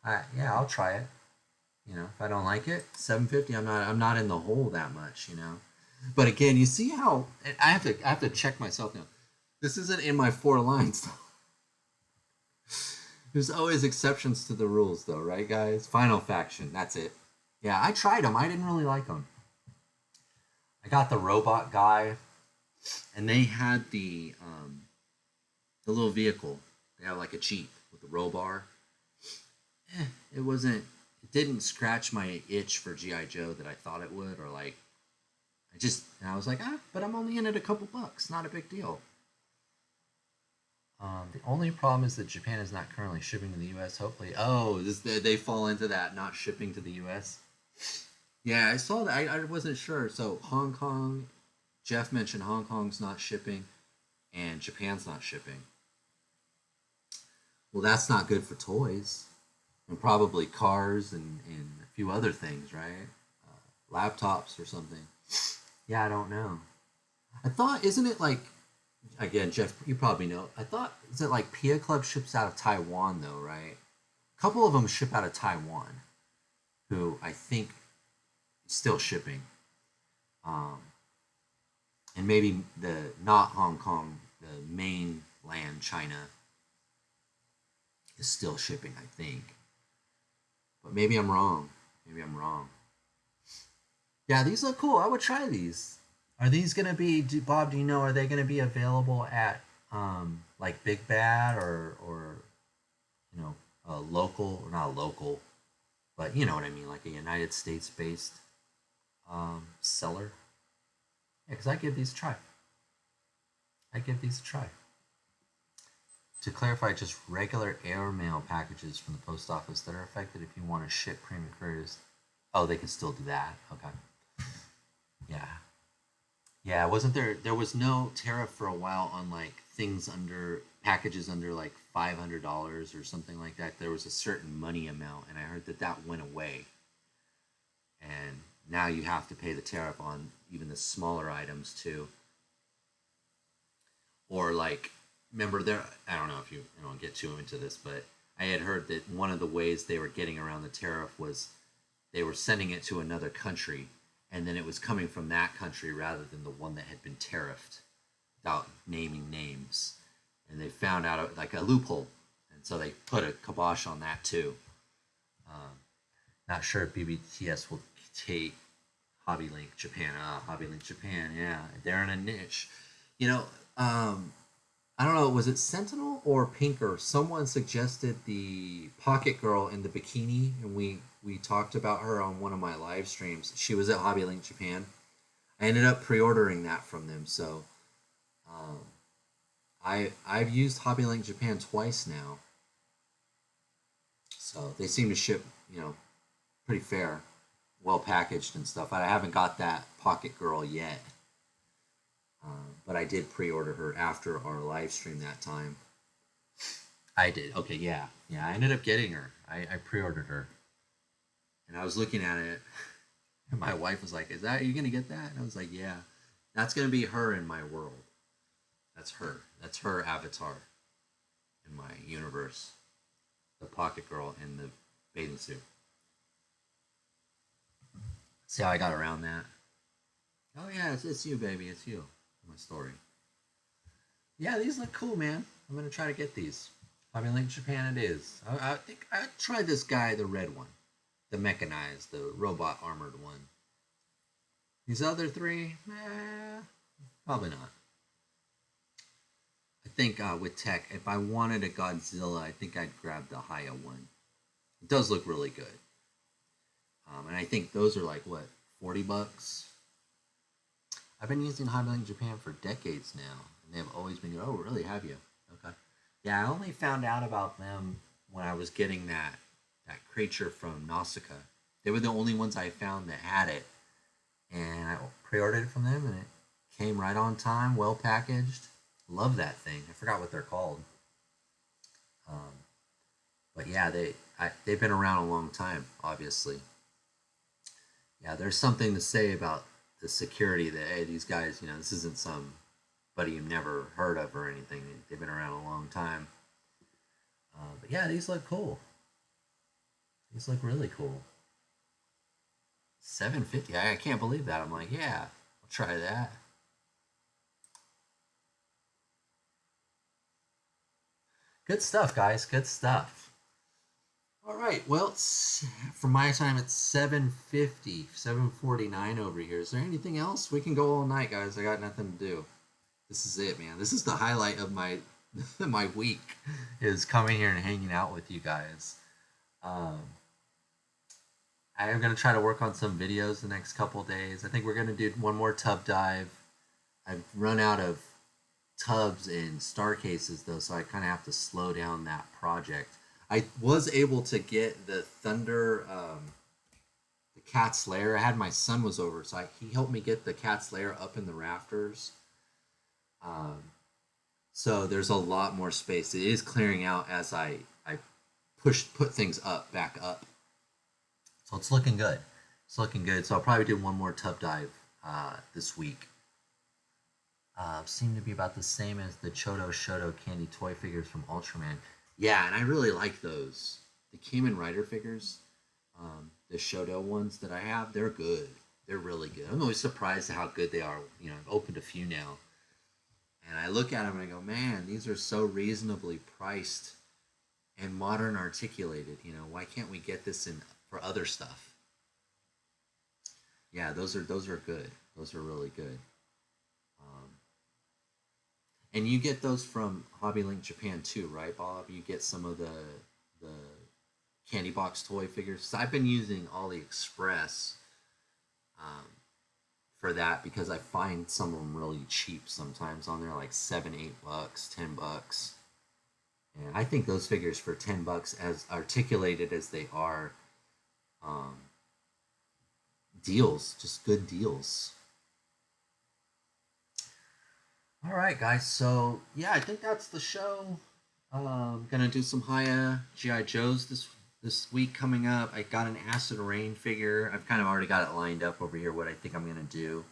Yeah, I'll try it. If I don't like it, $7.50. I'm not in the hole that much. But again, you see how I have to check myself now. This isn't in my 4 lines. There's always exceptions to the rules, though, right, guys? Final Faction. That's it. Yeah, I tried them. I didn't really like them. I got the robot guy, and they had the little vehicle. They have like a Jeep with the roll bar. It wasn't. It didn't scratch my itch for GI Joe that I thought it would, or like. I was like, but I'm only in it a couple bucks. Not a big deal. The only problem is that Japan is not currently shipping to the U.S. Hopefully, they fall into that not shipping to the U.S. Yeah, I saw that. I wasn't sure. So Hong Kong, Jeff mentioned Hong Kong's not shipping, and Japan's not shipping. Well, that's not good for toys, and probably cars and a few other things, right? laptops or something. Yeah, I don't know. I thought, isn't it like, again, Jeff, you probably know. I thought, is it like Pia Club ships out of Taiwan though, right? A couple of them ship out of Taiwan, who I think still shipping. Um, and maybe the not Hong Kong, the mainland China is still shipping, I think. But maybe I'm wrong. Maybe I'm wrong. Yeah, these look cool. I would try these. Are these gonna be, Bob? Do you know? Are they gonna be available at like Big Bad or you know a local or not a local, but you know what I mean, like a United States based seller? Yeah, because I give these a try. I give these a try. To clarify, just regular airmail packages from the post office that are affected if you want to ship premium couriers. Oh, they can still do that. Okay. Yeah. Yeah, wasn't there? There was no tariff for a while on like things under packages under like $500 or something like that. There was a certain money amount, and I heard that that went away. And now you have to pay the tariff on even the smaller items too. Or like, remember there? I don't know if you don't get too into this, but I had heard that one of the ways they were getting around the tariff was they were sending it to another country, and then it was coming from that country rather than the one that had been tariffed, without naming names. And they found out like a loophole, and so they put a kibosh on that too. Not sure if BBTS will take HobbyLink Japan. HobbyLink Japan, yeah, they're in a niche. You know, I don't know, was it Sentinel or Pinker? Someone suggested the Pocket Girl in the bikini, and we talked about her on one of my live streams. She was at HobbyLink Japan. I ended up pre-ordering that from them, so I've used HobbyLink Japan twice now. So they seem to ship, you know, pretty fair, well packaged and stuff. I haven't got that Pocket Girl yet. But I did pre-order her after our live stream that time. I did. Okay, yeah. Yeah, I ended up getting her. I pre-ordered her. And I was looking at it, and my wife was like, are you going to get that? And I was like, yeah. That's going to be her in my world. That's her. That's her avatar in my universe. The Pocket Girl in the bathing suit. See how I got around that? Oh, yeah, it's you, baby. It's you. My story. Yeah, these look cool, man. I'm gonna try to get these. HobbyLink Japan it is. I think I tried this guy, the red one, the mechanized, the robot armored one. These other three, probably not. I think with tech, if I wanted a Godzilla, I think I'd grab the Haya one. It does look really good. And I think those are like what, $40? I've been using HobbyLink Japan for decades now, and they've always been, oh, really, have you? Okay. Yeah, I only found out about them when I was getting that creature from Nausicaa. They were the only ones I found that had it, and I pre-ordered it from them, and it came right on time, well packaged. Love that thing. I forgot what they're called. But yeah, they've been around a long time, obviously. Yeah, there's something to say about the security that, hey, these guys, you know, this isn't somebody you've never heard of or anything. They've been around a long time. But yeah, these look cool. These look really cool. $750. I can't believe that. I'm like, yeah, I'll try that. Good stuff, guys. Good stuff. All right. Well, for my time, it's 7:50, 7:49 over here. Is there anything else? We can go all night, guys. I got nothing to do. This is it, man. This is the highlight of my my week, is coming here and hanging out with you guys. I am going to try to work on some videos the next couple days. I think we're going to do one more tub dive. I've run out of tubs and star cases, though, so I kind of have to slow down that project. I was able to get the Thunder, the Cat's Lair. I had my son was over, so he helped me get the Cat's Lair up in the rafters. So there's a lot more space. It is clearing out as I put things back up. So it's looking good. It's looking good. So I'll probably do one more tub dive this week. Seem to be about the same as the Chodo Shoto candy toy figures from Ultraman. Yeah, and I really like those. The Kamen Rider figures, the Shoto ones that I have, they're good. They're really good. I'm always surprised at how good they are. You know, I've opened a few now. And I look at them and I go, man, these are so reasonably priced and modern articulated. You know, why can't we get this in for other stuff? Yeah, those are good. Those are really good. And you get those from Hobby Link Japan too, right, Bob? You get some of the candy box toy figures. So I've been using AliExpress for that because I find some of them really cheap sometimes on there, like $7, $8, $10. And I think those figures for $10, as articulated as they are, deals, just good deals. All right, guys. So yeah, I think that's the show. Gonna do some Hiya GI Joes this week coming up. I got an Acid Rain figure. I've kind of already got it lined up over here. What I think I'm gonna do.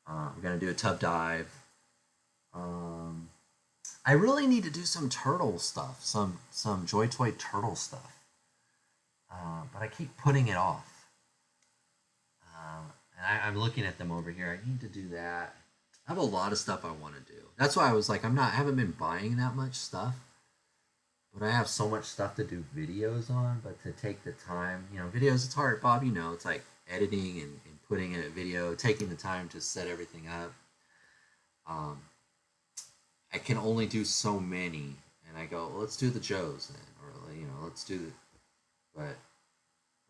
I'm gonna do a tub dive. I really need to do some turtle stuff, some Joy Toy turtle stuff. But I keep putting it off. And I'm looking at them over here. I need to do that. I have a lot of stuff I want to do. That's why I was like, I haven't been buying that much stuff, but I have so much stuff to do videos on. But to take the time, you know, videos, it's hard, Bob. You know, it's like editing and putting in a video, taking the time to set everything up. I can only do so many, and I go, well, let's do the Joes then, or you know, let's do the. But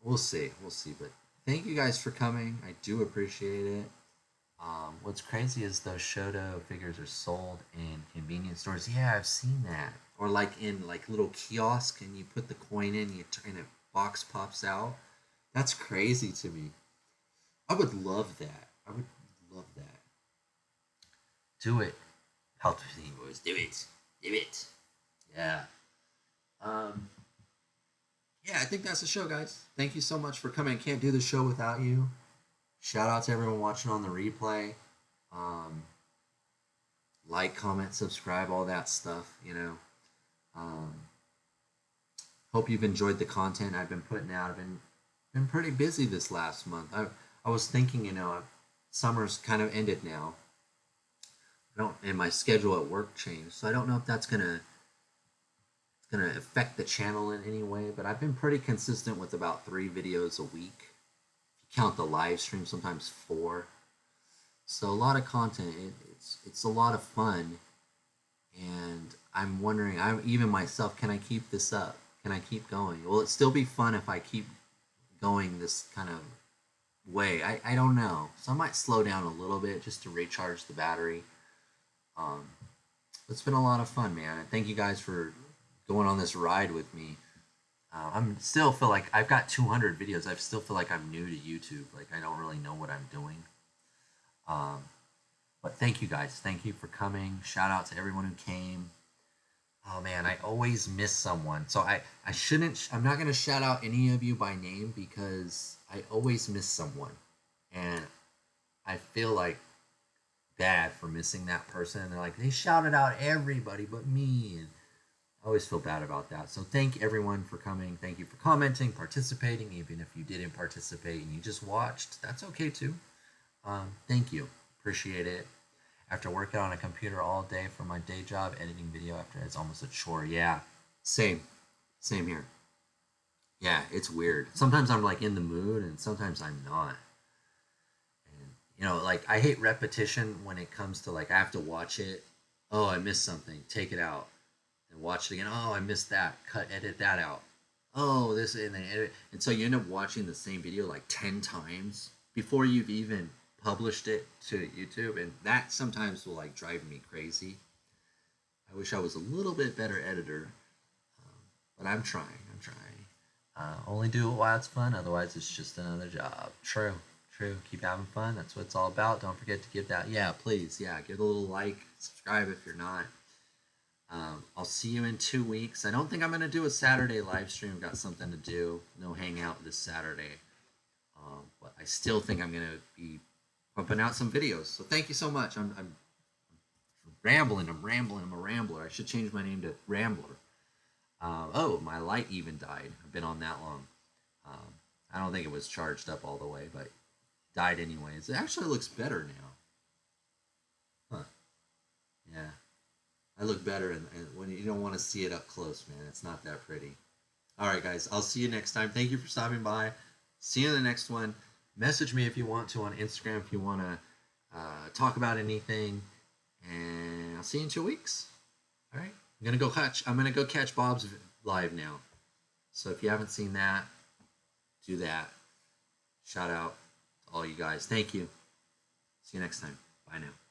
we'll see. But thank you guys for coming. I do appreciate it. What's crazy is those Shoto figures are sold in convenience stores. Yeah, I've seen that. Or like in like little kiosk, and you put the coin in, and a box pops out. That's crazy to me. I would love that. Do it. Help me, boys. Do it. Yeah. Yeah, I think that's the show, guys. Thank you so much for coming. Can't do the show without you. Shout out to everyone watching on the replay. Like, comment, subscribe, all that stuff, you know. Hope you've enjoyed the content I've been putting out. I've been pretty busy this last month. I was thinking, you know, summer's kind of ended now. And my schedule at work changed, so I don't know if that's gonna affect the channel in any way. But I've been pretty consistent with about 3 videos a week. Count the live stream, sometimes 4. So a lot of content. It's a lot of fun, and I'm wondering, even myself, can I keep this up? Can I keep going? Will it still be fun if I keep going this kind of way? I don't know. So I might slow down a little bit just to recharge the battery. It's been a lot of fun, man. Thank you guys for going on this ride with me. I'm still feel like I've got 200 videos. I still feel like I'm new to YouTube. Like I don't really know what I'm doing. But thank you guys. Thank you for coming. Shout out to everyone who came. Oh man, I always miss someone. So I'm not going to shout out any of you by name because I always miss someone. And I feel like bad for missing that person. And they're like, they shouted out everybody but me. And I always feel bad about that. So thank everyone for coming. Thank you for commenting, participating. Even if you didn't participate and you just watched, that's okay too. Thank you. Appreciate it. After working on a computer all day for my day job, editing video after it's almost a chore. Yeah, same here. Yeah, it's weird. Sometimes I'm like in the mood and sometimes I'm not. And you know, like I hate repetition when it comes to like I have to watch it. Oh, I missed something. Take it out. And watch it again. Oh, I missed that. Edit that out. Oh, this, and then edit. And so you end up watching the same video like 10 times before you've even published it to YouTube. And that sometimes will like drive me crazy. I wish I was a little bit better editor. But I'm trying. Only do it while it's fun. Otherwise, it's just another job. True. Keep having fun. That's what it's all about. Don't forget to give that. Yeah, please. Yeah, give a little like. Subscribe if you're not. I'll see you in 2 weeks. I don't think I'm going to do a Saturday live stream. Got something to do. No hangout this Saturday. I still think I'm gonna be pumping out some videos. So thank you so much. I'm rambling. I'm a rambler. I should change my name to Rambler. Oh, my light even died. I've been on that long. I don't think it was charged up all the way, but died anyways. It actually looks better now. Huh. Yeah. I look better and when you don't want to see it up close, man. It's not that pretty. All right, guys. I'll see you next time. Thank you for stopping by. See you in the next one. Message me if you want to on Instagram if you want to talk about anything. And I'll see you in 2 weeks. All right. I'm gonna go catch Bob's live now. So if you haven't seen that, do that. Shout out to all you guys. Thank you. See you next time. Bye now.